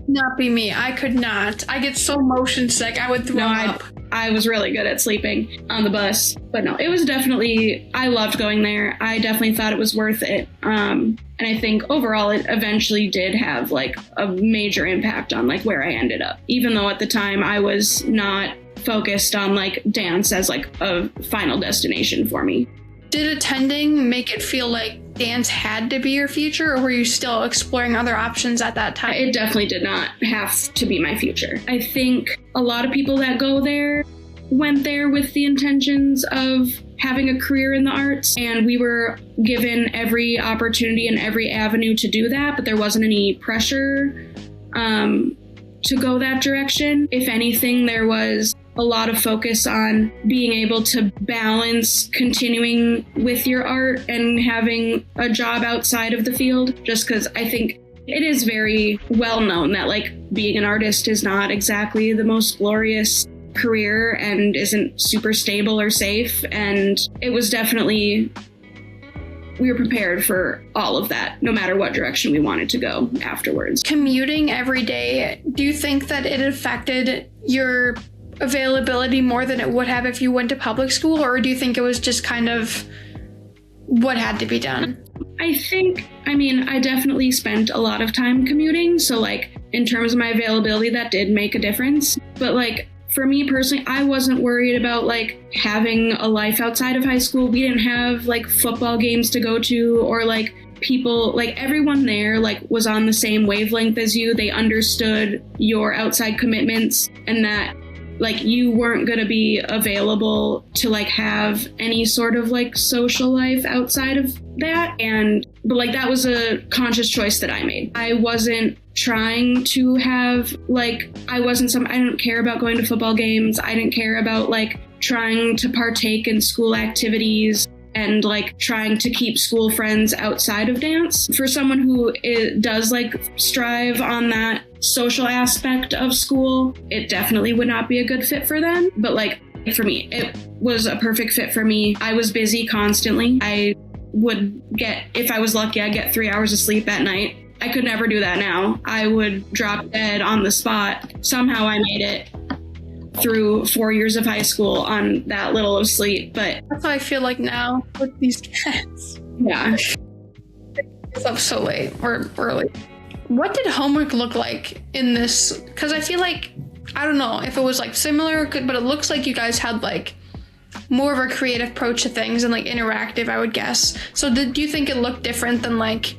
not be me. I could not. I get so motion sick. I would throw up. I was really good at sleeping on the bus. But no, it was definitely, I loved going there. I definitely thought it was worth it. And I think overall it eventually did have like a major impact on like where I ended up. Even though at the time I was not focused on like dance as like a final destination for me. Did attending make it feel like dance had to be your future, or were you still exploring other options at that time? It definitely did not have to be my future. I think a lot of people that go there went there with the intentions of having a career in the arts, and we were given every opportunity and every avenue to do that, but there wasn't any pressure to go that direction. If anything, there was a lot of focus on being able to balance continuing with your art and having a job outside of the field, just because I think it is very well known that like being an artist is not exactly the most glorious career and isn't super stable or safe. And it was definitely, we were prepared for all of that, no matter what direction we wanted to go afterwards. Commuting every day, do you think that it affected your availability more than it would have if you went to public school, or do you think it was just kind of what had to be done? I definitely spent a lot of time commuting, so like in terms of my availability, that did make a difference. But like for me personally, I wasn't worried about like having a life outside of high school. We didn't have like football games to go to, or like people, like everyone there like was on the same wavelength as you. They understood your outside commitments and that like you weren't going to be available to like have any sort of like social life outside of that. But like that was a conscious choice that I made. I wasn't trying to have like, I didn't care about going to football games. I didn't care about like trying to partake in school activities and like trying to keep school friends outside of dance. For someone who does like strive on that social aspect of school, it definitely would not be a good fit for them. But like for me, it was a perfect fit for me. I was busy constantly. I would get, if I was lucky, I'd get 3 hours of sleep at night. I could never do that now. I would drop dead on the spot. Somehow I made it through 4 years of high school on that little of sleep. But that's how I feel like now with these kids. Yeah. It's up so late or early. What did homework look like in this? Because I feel like, I don't know if it was like similar, but it looks like you guys had like more of a creative approach to things and like interactive, I would guess. So do you think it looked different than like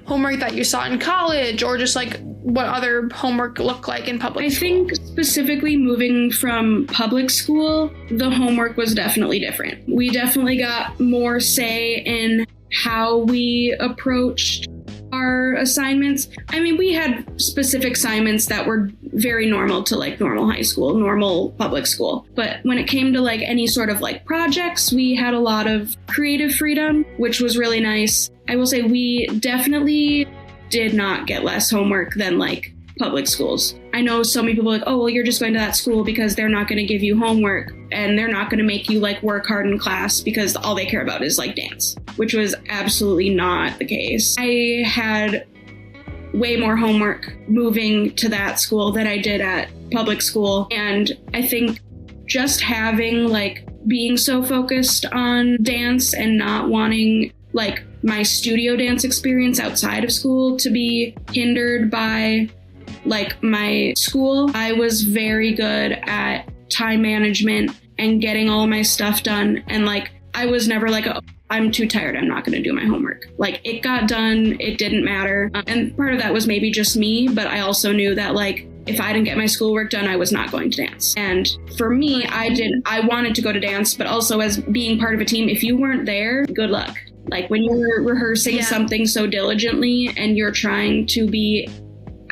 homework that you saw in college, or just like what other homework looked like in public school? I think specifically moving from public school, the homework was definitely different. We definitely got more say in how we approached our assignments. I mean, we had specific assignments that were very normal to like normal high school, normal public school. But when it came to like any sort of like projects, we had a lot of creative freedom, which was really nice. I will say we definitely did not get less homework than like public schools. I know so many people are like, oh, well, you're just going to that school because they're not going to give you homework and they're not going to make you like work hard in class because all they care about is like dance, which was absolutely not the case. I had way more homework moving to that school than I did at public school. And I think just having like being so focused on dance and not wanting like my studio dance experience outside of school to be hindered by like my school. I was very good at time management and getting all my stuff done. And like, I was never like, oh, I'm too tired, I'm not going to do my homework. Like it got done, it didn't matter. And part of that was maybe just me, but I also knew that like, if I didn't get my schoolwork done, I was not going to dance. And for me, I wanted to go to dance, but also as being part of a team, if you weren't there, good luck. Like when you're rehearsing something so diligently and you're trying to be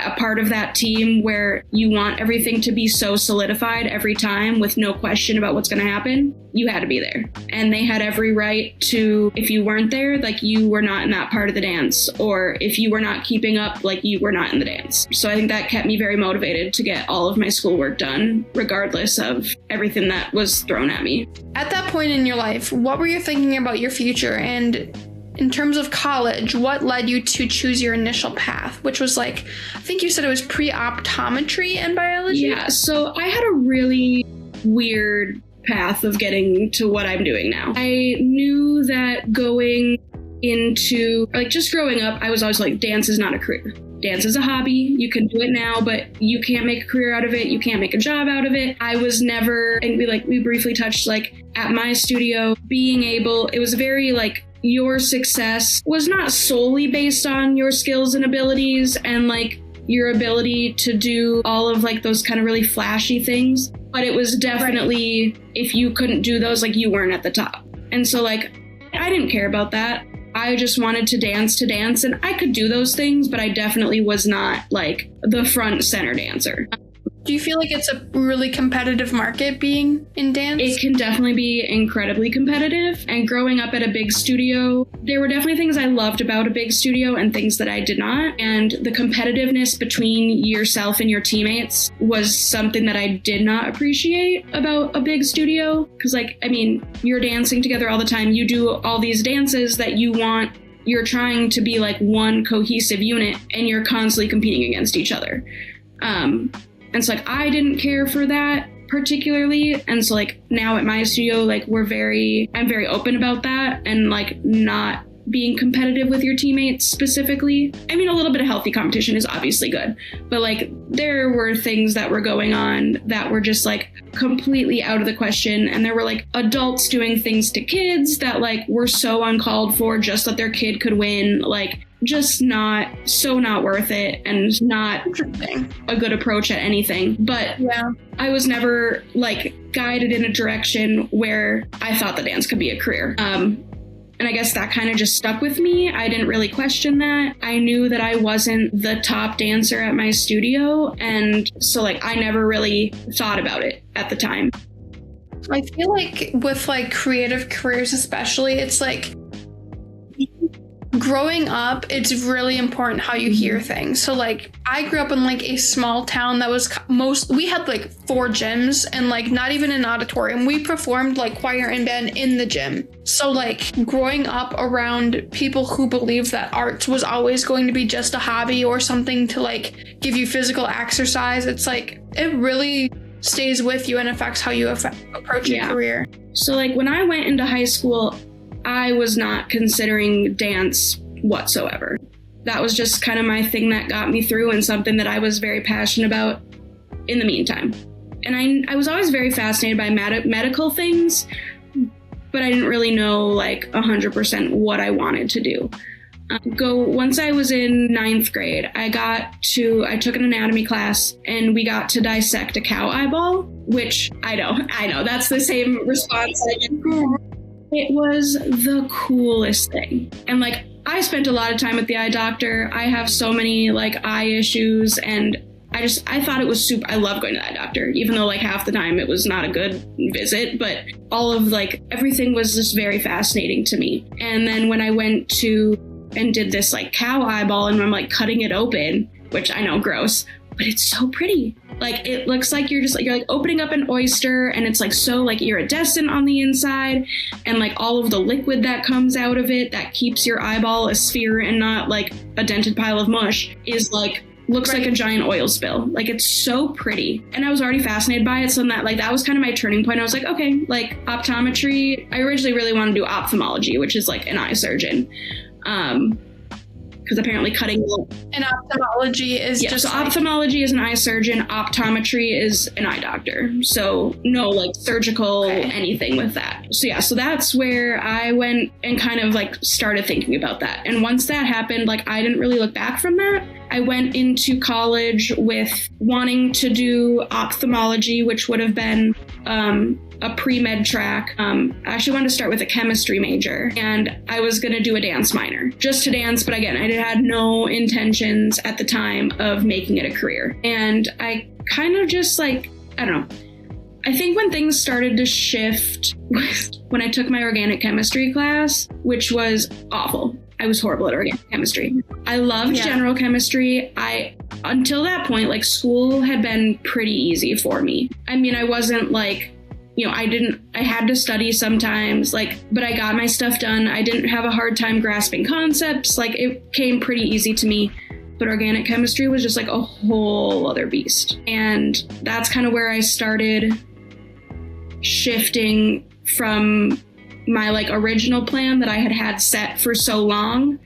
a part of that team where you want everything to be so solidified every time with no question about what's going to happen, you had to be there. And they had every right to, if you weren't there, like you were not in that part of the dance, or if you were not keeping up, like you were not in the dance. So I think that kept me very motivated to get all of my schoolwork done, regardless of everything that was thrown at me. At that point in your life, what were you thinking about your future? And in terms of college, what led you to choose your initial path, which was like, I think you said it was pre-optometry and biology? Yeah, so I had a really weird path of getting to what I'm doing now. I knew that going into, like just growing up, I was always like, dance is not a career. Dance is a hobby. You can do it now, but you can't make a career out of it. You can't make a job out of it. I was never, and we briefly touched like at my studio, being able, it was very like your success was not solely based on your skills and abilities and like your ability to do all of like those kind of really flashy things, but it was definitely, if you couldn't do those, like you weren't at the top. And so like, I didn't care about that. I just wanted to dance, and I could do those things, but I definitely was not like the front center dancer. Do you feel like it's a really competitive market being in dance? It can definitely be incredibly competitive. And growing up at a big studio, there were definitely things I loved about a big studio and things that I did not. And the competitiveness between yourself and your teammates was something that I did not appreciate about a big studio. Because like, I mean, you're dancing together all the time. You do all these dances that you want. You're trying to be like one cohesive unit and you're constantly competing against each other. And so like, I didn't care for that particularly. And so like now at my studio, like I'm very open about that and like not being competitive with your teammates specifically. I mean, a little bit of healthy competition is obviously good, but like there were things that were going on that were just like completely out of the question. And there were like adults doing things to kids that like were so uncalled for just that their kid could win. Like, just not worth it and not a good approach at anything. But yeah, I was never like guided in a direction where I thought the dance could be a career. And I guess that kind of just stuck with me. I didn't really question that. I knew that I wasn't the top dancer at my studio. And so like, I never really thought about it at the time. I feel like with like creative careers, especially, it's like, growing up, it's really important how you hear things. So like I grew up in like a small town that was we had like 4 gyms and like not even an auditorium. We performed like choir and band in the gym. So like growing up around people who believed that arts was always going to be just a hobby or something to like give you physical exercise, it's like it really stays with you and affects how you approach your career. So like when I went into high school, I was not considering dance whatsoever. That was just kind of my thing that got me through and something that I was very passionate about in the meantime. And I was always very fascinated by medical things, but I didn't really know like 100% what I wanted to do. Once I was in 9th grade, I took an anatomy class and we got to dissect a cow eyeball, which I know, that's the same response I get. It was the coolest thing. And like, I spent a lot of time at the eye doctor. I have so many like eye issues and I thought it was super. I love going to the eye doctor, even though like half the time it was not a good visit, but all of like everything was just very fascinating to me. And then when I went to and did this like cow eyeball and I'm like cutting it open, which I know gross, but it's so pretty. Like it looks like you're like opening up an oyster and it's like so like iridescent on the inside and like all of the liquid that comes out of it that keeps your eyeball a sphere and not like a dented pile of mush is like looks like a giant oil spill. Like it's so pretty. And I was already fascinated by it. So that was kind of my turning point. I was like, okay, like optometry. I originally really wanted to do ophthalmology, which is like an eye surgeon. Because apparently cutting... And ophthalmology is just... So ophthalmology is an eye surgeon. Optometry is an eye doctor. So no like surgical anything with that. So that's where I went and kind of like started thinking about that. And once that happened, like I didn't really look back from that. I went into college with wanting to do ophthalmology, which would have been a pre-med track. I actually wanted to start with a chemistry major and I was going to do a dance minor just to dance. But again, I had no intentions at the time of making it a career. And I kind of just like, I don't know. I think when things started to shift when I took my organic chemistry class, which was awful. I was horrible at organic chemistry. I loved general chemistry. Until that point, like school had been pretty easy for me. I mean, I wasn't like, I had to study sometimes, but I got my stuff done. I didn't have a hard time grasping concepts. Like it came pretty easy to me, but organic chemistry was just like a whole other beast. And that's kind of where I started shifting from my like original plan that I had set for so long.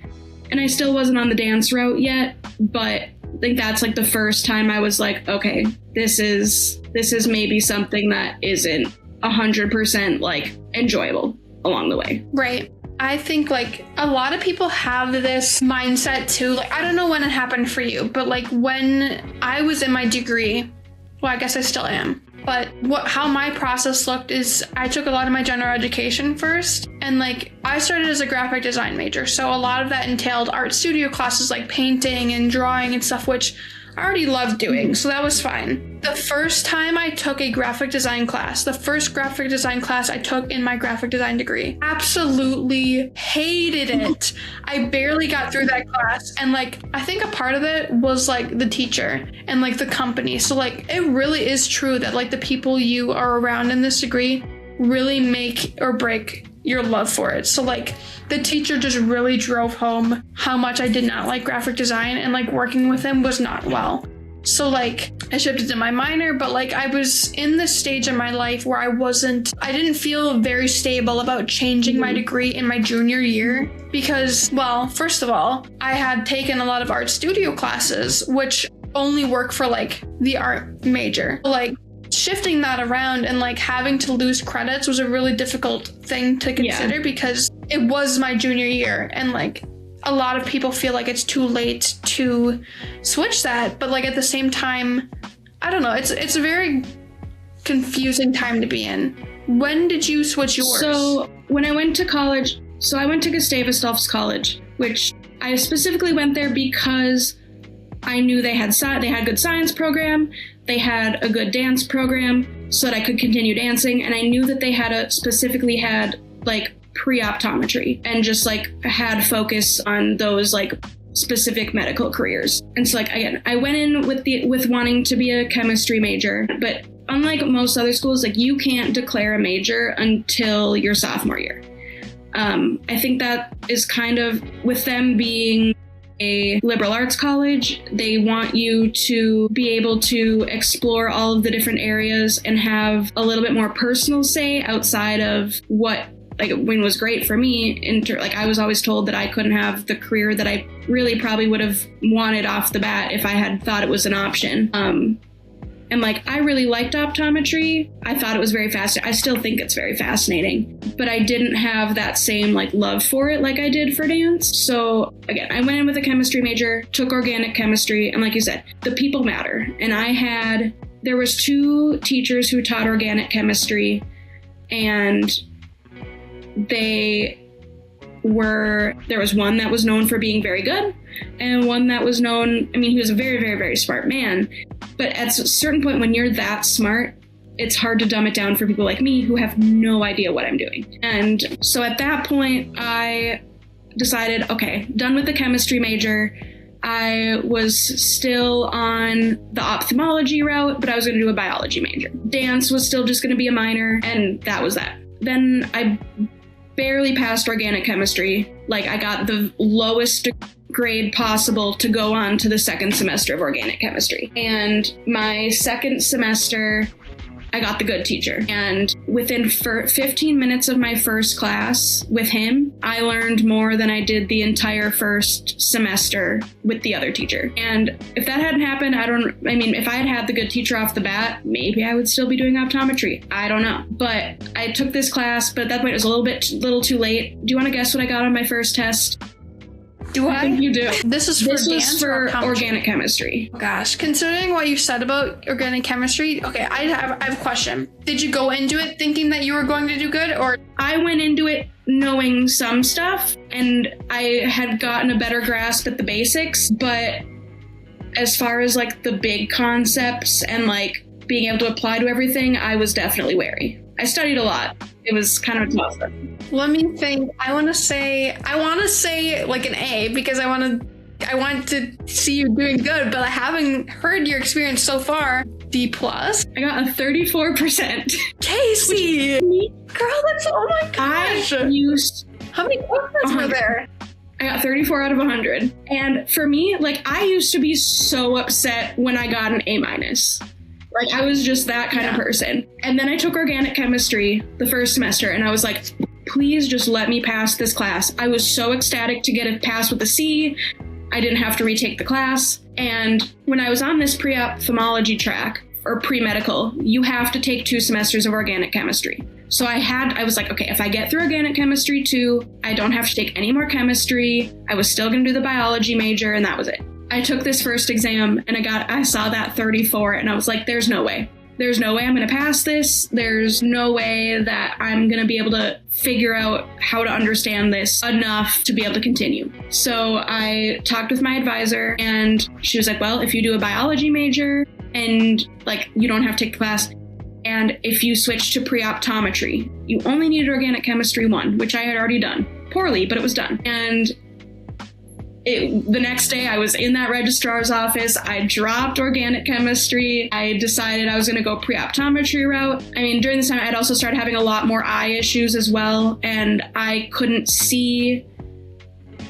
And I still wasn't on the dance route yet, but I think that's like the first time I was like, okay, this is maybe something that isn't 100% like enjoyable along the way. Right. I think like a lot of people have this mindset too. Like, I don't know when it happened for you, but like when I was in my degree, well, I guess I still am. But how my process looked is I took a lot of my general education first. And like I started as a graphic design major. So a lot of that entailed art studio classes like painting and drawing and stuff, which I already loved doing. So that was fine. The first time I took a graphic design class, the first graphic design class I took in my graphic design degree, absolutely hated it. I barely got through that class. And like, I think a part of it was like the teacher and like the company. So like, it really is true that like the people you are around in this degree really make or break your love for it. So like the teacher just really drove home how much I did not like graphic design, and like working with him was not well. So like I shifted to my minor, but like I was in this stage in my life where I didn't feel very stable about changing my degree in my junior year because, well, first of all, I had taken a lot of art studio classes, which only work for like the art major. Like shifting that around and like having to lose credits was a really difficult thing to consider because it was my junior year, and like a lot of people feel like it's too late to switch that, but like at the same time, I don't know, it's a very confusing time to be in. When did you switch yours? So when I went to college, I went to Gustavus College, which I specifically went there because I knew they had good science program, they had a good dance program so that I could continue dancing, and I knew that they specifically had like pre-optometry and just like had focus on those like specific medical careers. And so like again, I went in with wanting to be a chemistry major, but unlike most other schools, like you can't declare a major until your sophomore year. I think that is kind of, with them being a liberal arts college, they want you to be able to explore all of the different areas and have a little bit more personal say outside of what, like, when was great for me. Like, I was always told that I couldn't have the career that I really probably would have wanted off the bat if I had thought it was an option. And like, I really liked optometry. I thought it was very fascinating. I still think it's very fascinating, but I didn't have that same like love for it like I did for dance. So again, I went in with a chemistry major, took organic chemistry, and like you said, the people matter. And there was 2 teachers who taught organic chemistry, and there was one that was known for being very good, and one that was known, I mean, he was a very, very, very smart man. But at a certain point, when you're that smart, it's hard to dumb it down for people like me who have no idea what I'm doing. And so at that point, I decided, okay, done with the chemistry major. I was still on the ophthalmology route, but I was going to do a biology major. Dance was still just going to be a minor, and that was that. Then I barely passed organic chemistry. Like, I got the lowest grade possible to go on to the second semester of organic chemistry. And my second semester, I got the good teacher. And within 15 minutes of my first class with him, I learned more than I did the entire first semester with the other teacher. And if that hadn't happened, if I had had the good teacher off the bat, maybe I would still be doing optometry. I don't know. But I took this class, but at that point it was a little too late. Do you want to guess what I got on my first test? Do I? I think you do. This was for organic chemistry. Gosh, considering what you said about organic chemistry, okay, I have a question. Did you go into it thinking that you were going to do good, or? I went into it knowing some stuff, and I had gotten a better grasp at the basics, but as far as like the big concepts and like being able to apply to everything, I was definitely wary. I studied a lot. It was kind of a tough one. Let me think. I want to say like an A because I want to see you doing good, but I haven't heard your experience so far. D+. I got a 34%. Kasey! Girl, that's, oh my gosh. How many questions were there? I got 34 out of 100. And for me, like, I used to be so upset when I got an A-. Like, I was just that kind of person. And then I took organic chemistry the first semester, and I was like, please just let me pass this class. I was so ecstatic to get a pass with a C. I didn't have to retake the class. And when I was on this pre-ophthalmology track, or pre-medical, you have to take 2 semesters of organic chemistry. So I was like, okay, if I get through organic chemistry 2, I don't have to take any more chemistry. I was still going to do the biology major, and that was it. I took this first exam and I saw that 34, and I was like, there's no way. There's no way I'm going to pass this. There's no way that I'm going to be able to figure out how to understand this enough to be able to continue. So I talked with my advisor, and she was like, well, if you do a biology major and like you don't have to take the class, and if you switch to pre-optometry, you only needed organic chemistry 1, which I had already done. Poorly, but it was done. And the next day I was in that registrar's office. I dropped organic chemistry. I decided I was going to go pre-optometry route. I mean, during this time, I'd also started having a lot more eye issues as well, and I couldn't see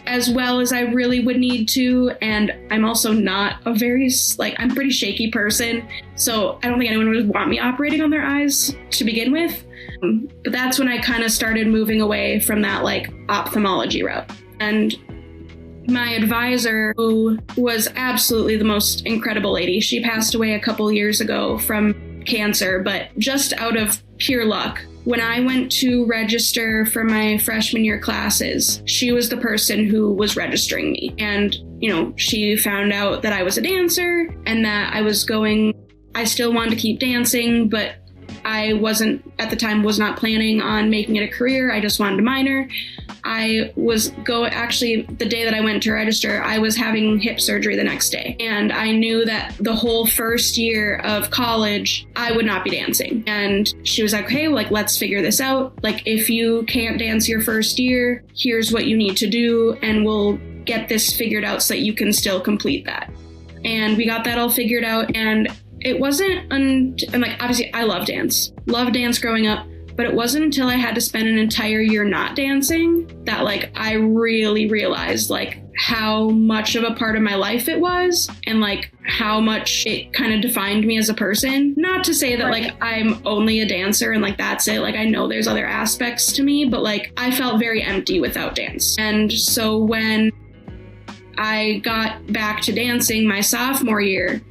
as well as I really would need to. And I'm also not I'm a pretty shaky person. So I don't think anyone would want me operating on their eyes to begin with. But that's when I kind of started moving away from that like ophthalmology route. And my advisor, who was absolutely the most incredible lady, she passed away a couple years ago from cancer, but just out of pure luck, when I went to register for my freshman year classes, she was the person who was registering me. And, you know, she found out that I was a dancer and that I still wanted to keep dancing, but I at the time was not planning on making it a career. I just wanted to minor. Actually, the day that I went to register, I was having hip surgery the next day. And I knew that the whole first year of college, I would not be dancing. And she was like, hey, like, let's figure this out. Like, if you can't dance your first year, here's what you need to do. And we'll get this figured out so that you can still complete that. And we got that all figured out. And it wasn't, and like, obviously I loved dance growing up, but it wasn't until I had to spend an entire year not dancing that like I really realized like how much of a part of my life it was and like how much it kind of defined me as a person. Not to say that like I'm only a dancer and like that's it. Like I know there's other aspects to me, but like I felt very empty without dance. And so when I got back to dancing my sophomore year,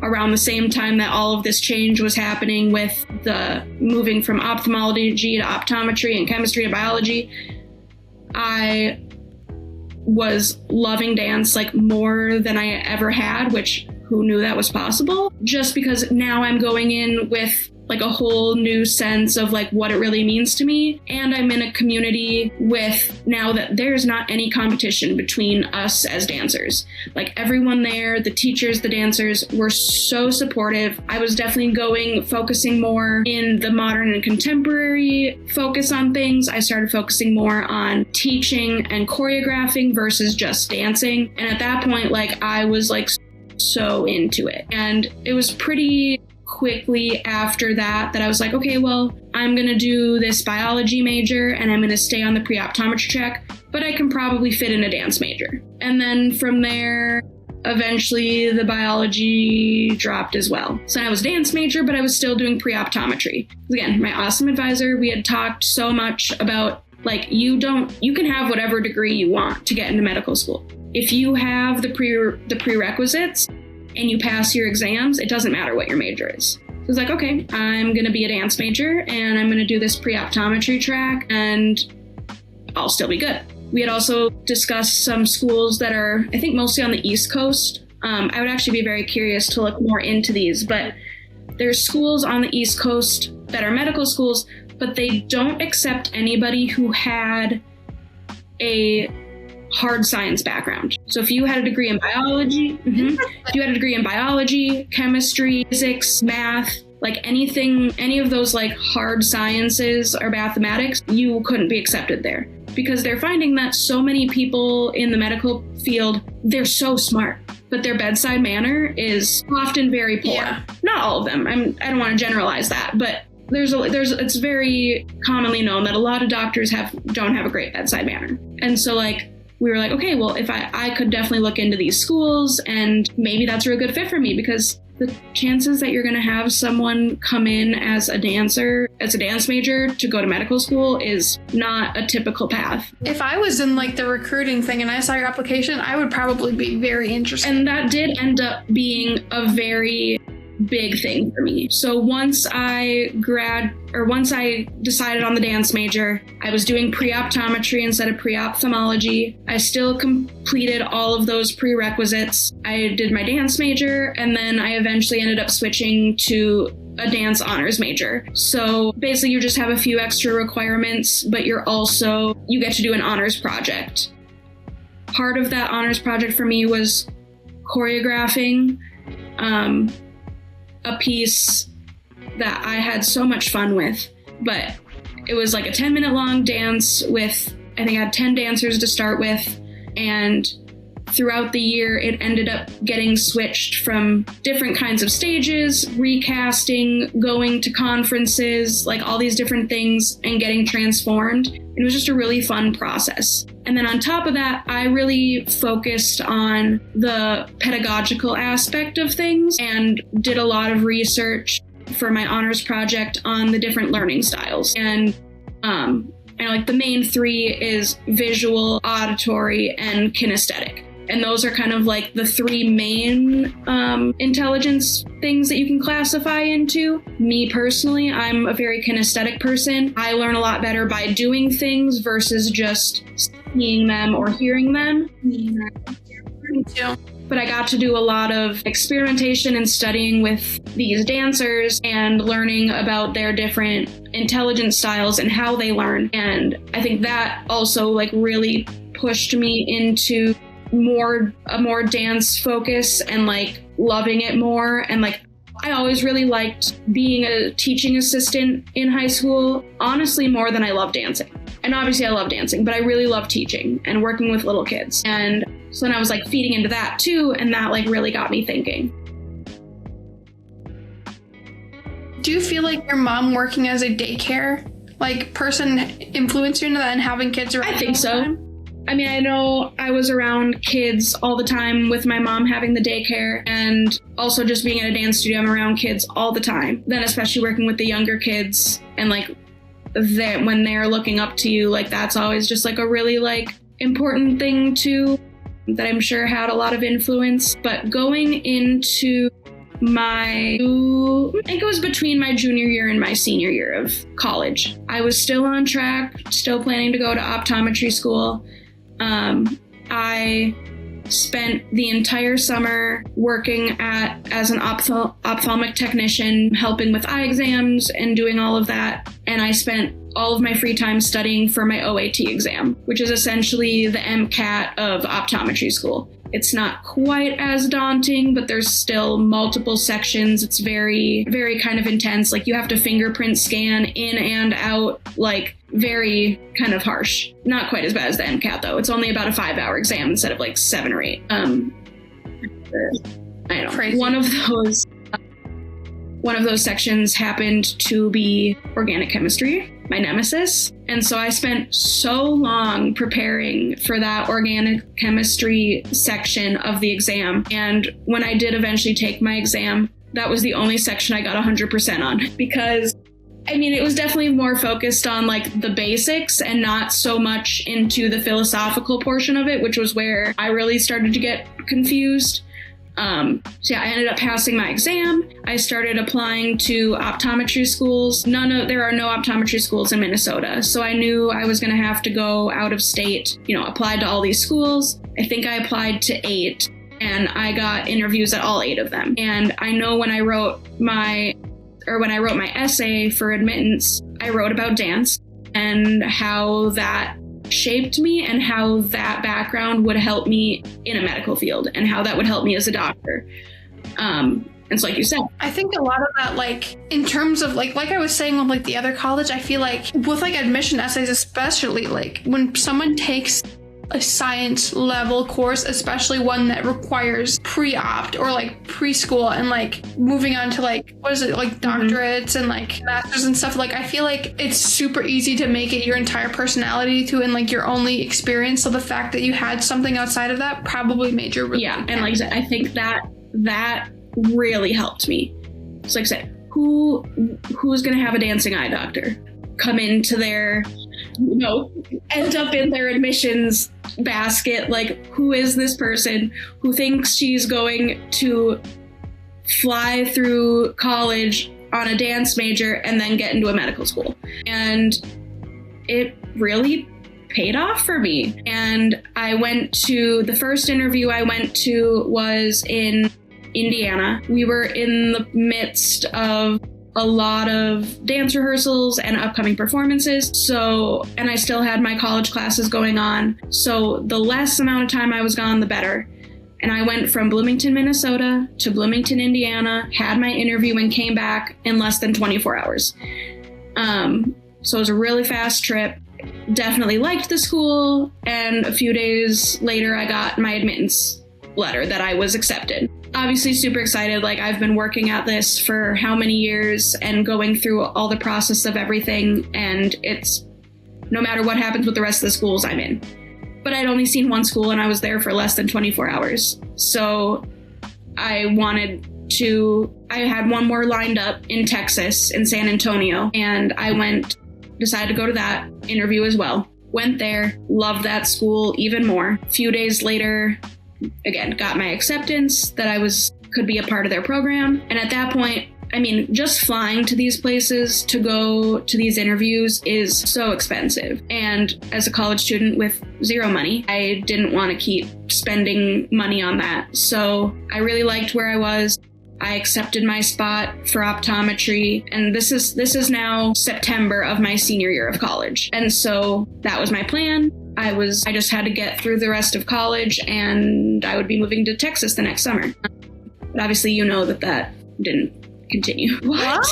around the same time that all of this change was happening with the moving from ophthalmology to optometry and chemistry to biology, I was loving dance like more than I ever had, which who knew that was possible? Just because now I'm going in with like a whole new sense of like what it really means to me. And I'm in a community with now that there's not any competition between us as dancers. Like everyone there, the teachers, the dancers were so supportive. I was definitely focusing more in the modern and contemporary focus on things. I started focusing more on teaching and choreographing versus just dancing. And at that point, like I was like so into it. And it was pretty quickly after that I was like, okay, well, I'm going to do this biology major and I'm going to stay on the pre-optometry track, but I can probably fit in a dance major. And then from there, eventually the biology dropped as well. So I was dance major, but I was still doing pre-optometry. Again, my awesome advisor, we had talked so much about like, you can have whatever degree you want to get into medical school. If you have the prerequisites, and you pass your exams, it doesn't matter what your major is. So it's like, okay, I'm going to be a dance major and I'm going to do this pre-optometry track and I'll still be good. We had also discussed some schools that are, I think, mostly on the East Coast. I would actually be very curious to look more into these, but there's schools on the East Coast that are medical schools, but they don't accept anybody who had a hard science background. So if you had a degree in biology, if you had a degree in biology, chemistry, physics, math, like any of those like hard sciences or mathematics, you couldn't be accepted there because they're finding that so many people in the medical field, they're so smart, but their bedside manner is often very poor. Yeah. Not all of them. I don't want to generalize that, but it's very commonly known that a lot of doctors don't have a great bedside manner. And so like, we were like, okay, well, if I could definitely look into these schools and maybe that's a real good fit for me because the chances that you're going to have someone come in as a dance major to go to medical school is not a typical path. If I was in like the recruiting thing and I saw your application, I would probably be very interested. And that did end up being a very big thing for me. So once I decided on the dance major, I was doing pre-optometry instead of pre-ophthalmology. I still completed all of those prerequisites. I did my dance major, and then I eventually ended up switching to a dance honors major. So basically you just have a few extra requirements, but you get to do an honors project. Part of that honors project for me was choreographing a piece that I had so much fun with, but it was like a 10-minute long dance with, I think I had 10 dancers to start with, and throughout the year it ended up getting switched from different kinds of stages, recasting, going to conferences, like all these different things, and getting transformed. It was just a really fun process. And then on top of that, I really focused on the pedagogical aspect of things and did a lot of research for my honors project on the different learning styles. And like the main three is visual, auditory, and kinesthetic. And those are kind of like the three main intelligence things that you can classify into. Me personally, I'm a very kinesthetic person. I learn a lot better by doing things versus just seeing them or hearing them. Me too. But I got to do a lot of experimentation and studying with these dancers and learning about their different intelligence styles and how they learn. And I think that also like really pushed me into a more dance focus and like loving it more. And like I always really liked being a teaching assistant in high school, honestly more than I love dancing. And obviously I love dancing, but I really love teaching and working with little kids. And so then I was like feeding into that too, and that like really got me thinking. Do you feel like your mom working as a daycare person influenced you into that and having kids around? I think so. Time? I mean, I know I was around kids all the time with my mom having the daycare, and also just being at a dance studio, I'm around kids all the time. Then especially working with the younger kids and like when they're looking up to you, like that's always just like a really like important thing too, that I'm sure had a lot of influence. But going into it was between my junior year and my senior year of college, I was still on track, still planning to go to optometry school. I spent the entire summer working as an ophthalmic technician, helping with eye exams and doing all of that. And I spent all of my free time studying for my OAT exam, which is essentially the MCAT of optometry school. It's not quite as daunting, but there's still multiple sections. It's very, very kind of intense. Like you have to fingerprint scan in and out, like very kind of harsh. Not quite as bad as the MCAT though. It's only about a 5-hour exam instead of like 7 or 8. I don't know. Crazy. One of those sections happened to be organic chemistry, my nemesis. And so I spent so long preparing for that organic chemistry section of the exam. And when I did eventually take my exam, that was the only section I got 100% on, because I mean, it was definitely more focused on like the basics and not so much into the philosophical portion of it, which was where I really started to get confused. So yeah, I ended up passing my exam. I started applying to optometry schools. There are no optometry schools in Minnesota. So I knew I was going to have to go out of state, applied to all these schools. I think I applied to 8 and I got interviews at all 8 of them. And I know when I wrote my essay for admittance, I wrote about dance and how that shaped me and how that background would help me in a medical field and how that would help me as a doctor. And so like you said, I think a lot of that, like in terms of like I was saying with like the other college, I feel like with like admission essays, especially like when someone takes a science level course, especially one that requires pre-opt or like preschool and like moving on to like, what is it, like doctorates and like masters and stuff, like I feel like it's super easy to make it your entire personality to and like your only experience. So the fact that you had something outside of that probably made your really and like I said, I think that really helped me. So like I said, who's gonna have a dancing eye doctor come into their end up in their admissions basket? Like, who is this person who thinks she's going to fly through college on a dance major and then get into a medical school. And it really paid off for me. And the first interview I went to was in Indiana. We were in the midst of a lot of dance rehearsals and upcoming performances. And I still had my college classes going on. So the less amount of time I was gone, the better. And I went from Bloomington, Minnesota to Bloomington, Indiana, had my interview and came back in less than 24 hours. So it was a really fast trip. Definitely liked the school. And a few days later, I got my admittance letter that I was accepted. Obviously super excited. Like, I've been working at this for how many years and going through all the process of everything. And it's no matter what happens with the rest of the schools, I'm in. But I'd only seen one school and I was there for less than 24 hours. So I had one more lined up in Texas, in San Antonio. And I decided to go to that interview as well. Went there, loved that school even more. A few days later, again, got my acceptance that I could be a part of their program. And at that point, I mean, just flying to these places to go to these interviews is so expensive. And as a college student with zero money, I didn't want to keep spending money on that. So I really liked where I was. I accepted my spot for optometry, and this is now September of my senior year of college. And so that was my plan. I just had to get through the rest of college, and I would be moving to Texas the next summer. But obviously, you know that didn't continue. What?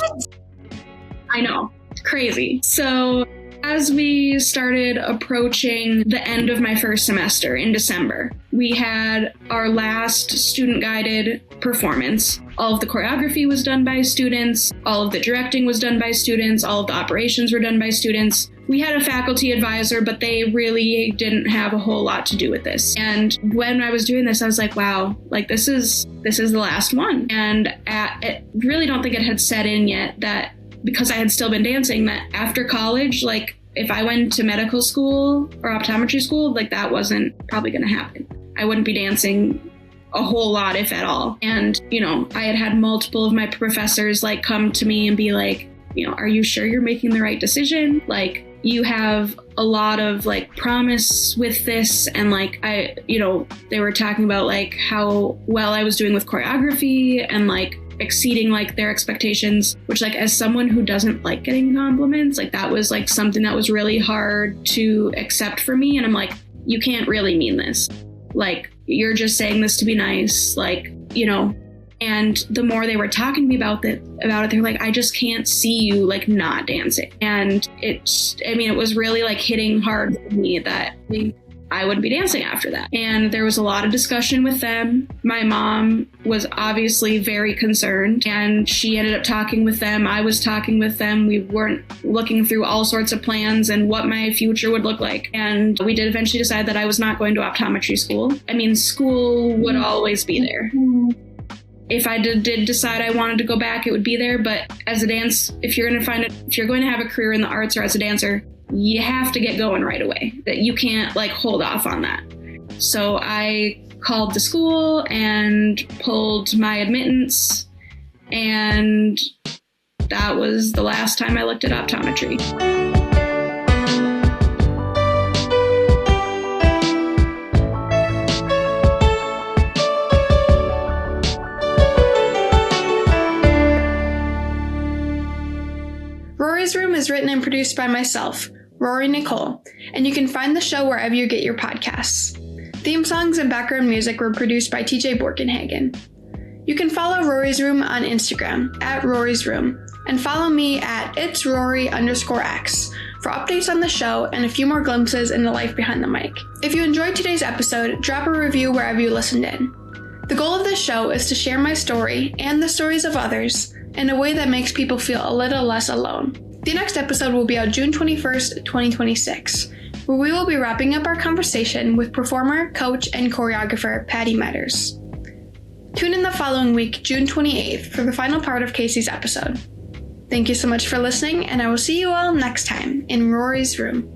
I know. Crazy. So as we started approaching the end of my first semester in December, we had our last student-guided performance. All of the choreography was done by students. All of the directing was done by students. All of the operations were done by students. We had a faculty advisor, but they really didn't have a whole lot to do with this. And when I was doing this, I was like, wow, like this is the last one. And I really don't think it had set in yet that, because I had still been dancing, that after college, like if I went to medical school or optometry school, like that wasn't probably going to happen. I wouldn't be dancing a whole lot, if at all. And, I had multiple of my professors like come to me and be like, are you sure you're making the right decision? Like, you have a lot of like promise with this. And like, they were talking about like how well I was doing with choreography and like exceeding like their expectations, which like as someone who doesn't like getting compliments, like that was like something that was really hard to accept for me. And I'm like, you can't really mean this. Like, you're just saying this to be nice, like, and the more they were talking to me about it, they're like, I just can't see you like not dancing. And it was really like hitting hard for me that I wouldn't be dancing after that. And there was a lot of discussion with them. My mom was obviously very concerned, and she ended up talking with them. I was talking with them. We weren't looking through all sorts of plans and what my future would look like. And we did eventually decide that I was not going to optometry school. I mean, school would always be there. If I did decide I wanted to go back, it would be there. But as a dance, if you're going to have a career in the arts or as a dancer, you have to get going right away. That you can't like hold off on that. So I called the school and pulled my admittance, and that was the last time I looked at optometry. Rori's Room is written and produced by myself, Rori Nicole, and you can find the show wherever you get your podcasts. Theme songs and background music were produced by TJ Borkenhagen. You can follow Rori's Room on Instagram at Rori's Room, and follow me at itsrory_x for updates on the show and a few more glimpses into life behind the mic. If you enjoyed today's episode, drop a review wherever you listened in. The goal of this show is to share my story and the stories of others in a way that makes people feel a little less alone. The next episode will be out June 21st, 2026, where we will be wrapping up our conversation with performer, coach, and choreographer Patty Metters. Tune in the following week, June 28th, for the final part of Kasey's episode. Thank you so much for listening, and I will see you all next time in Rori's Room.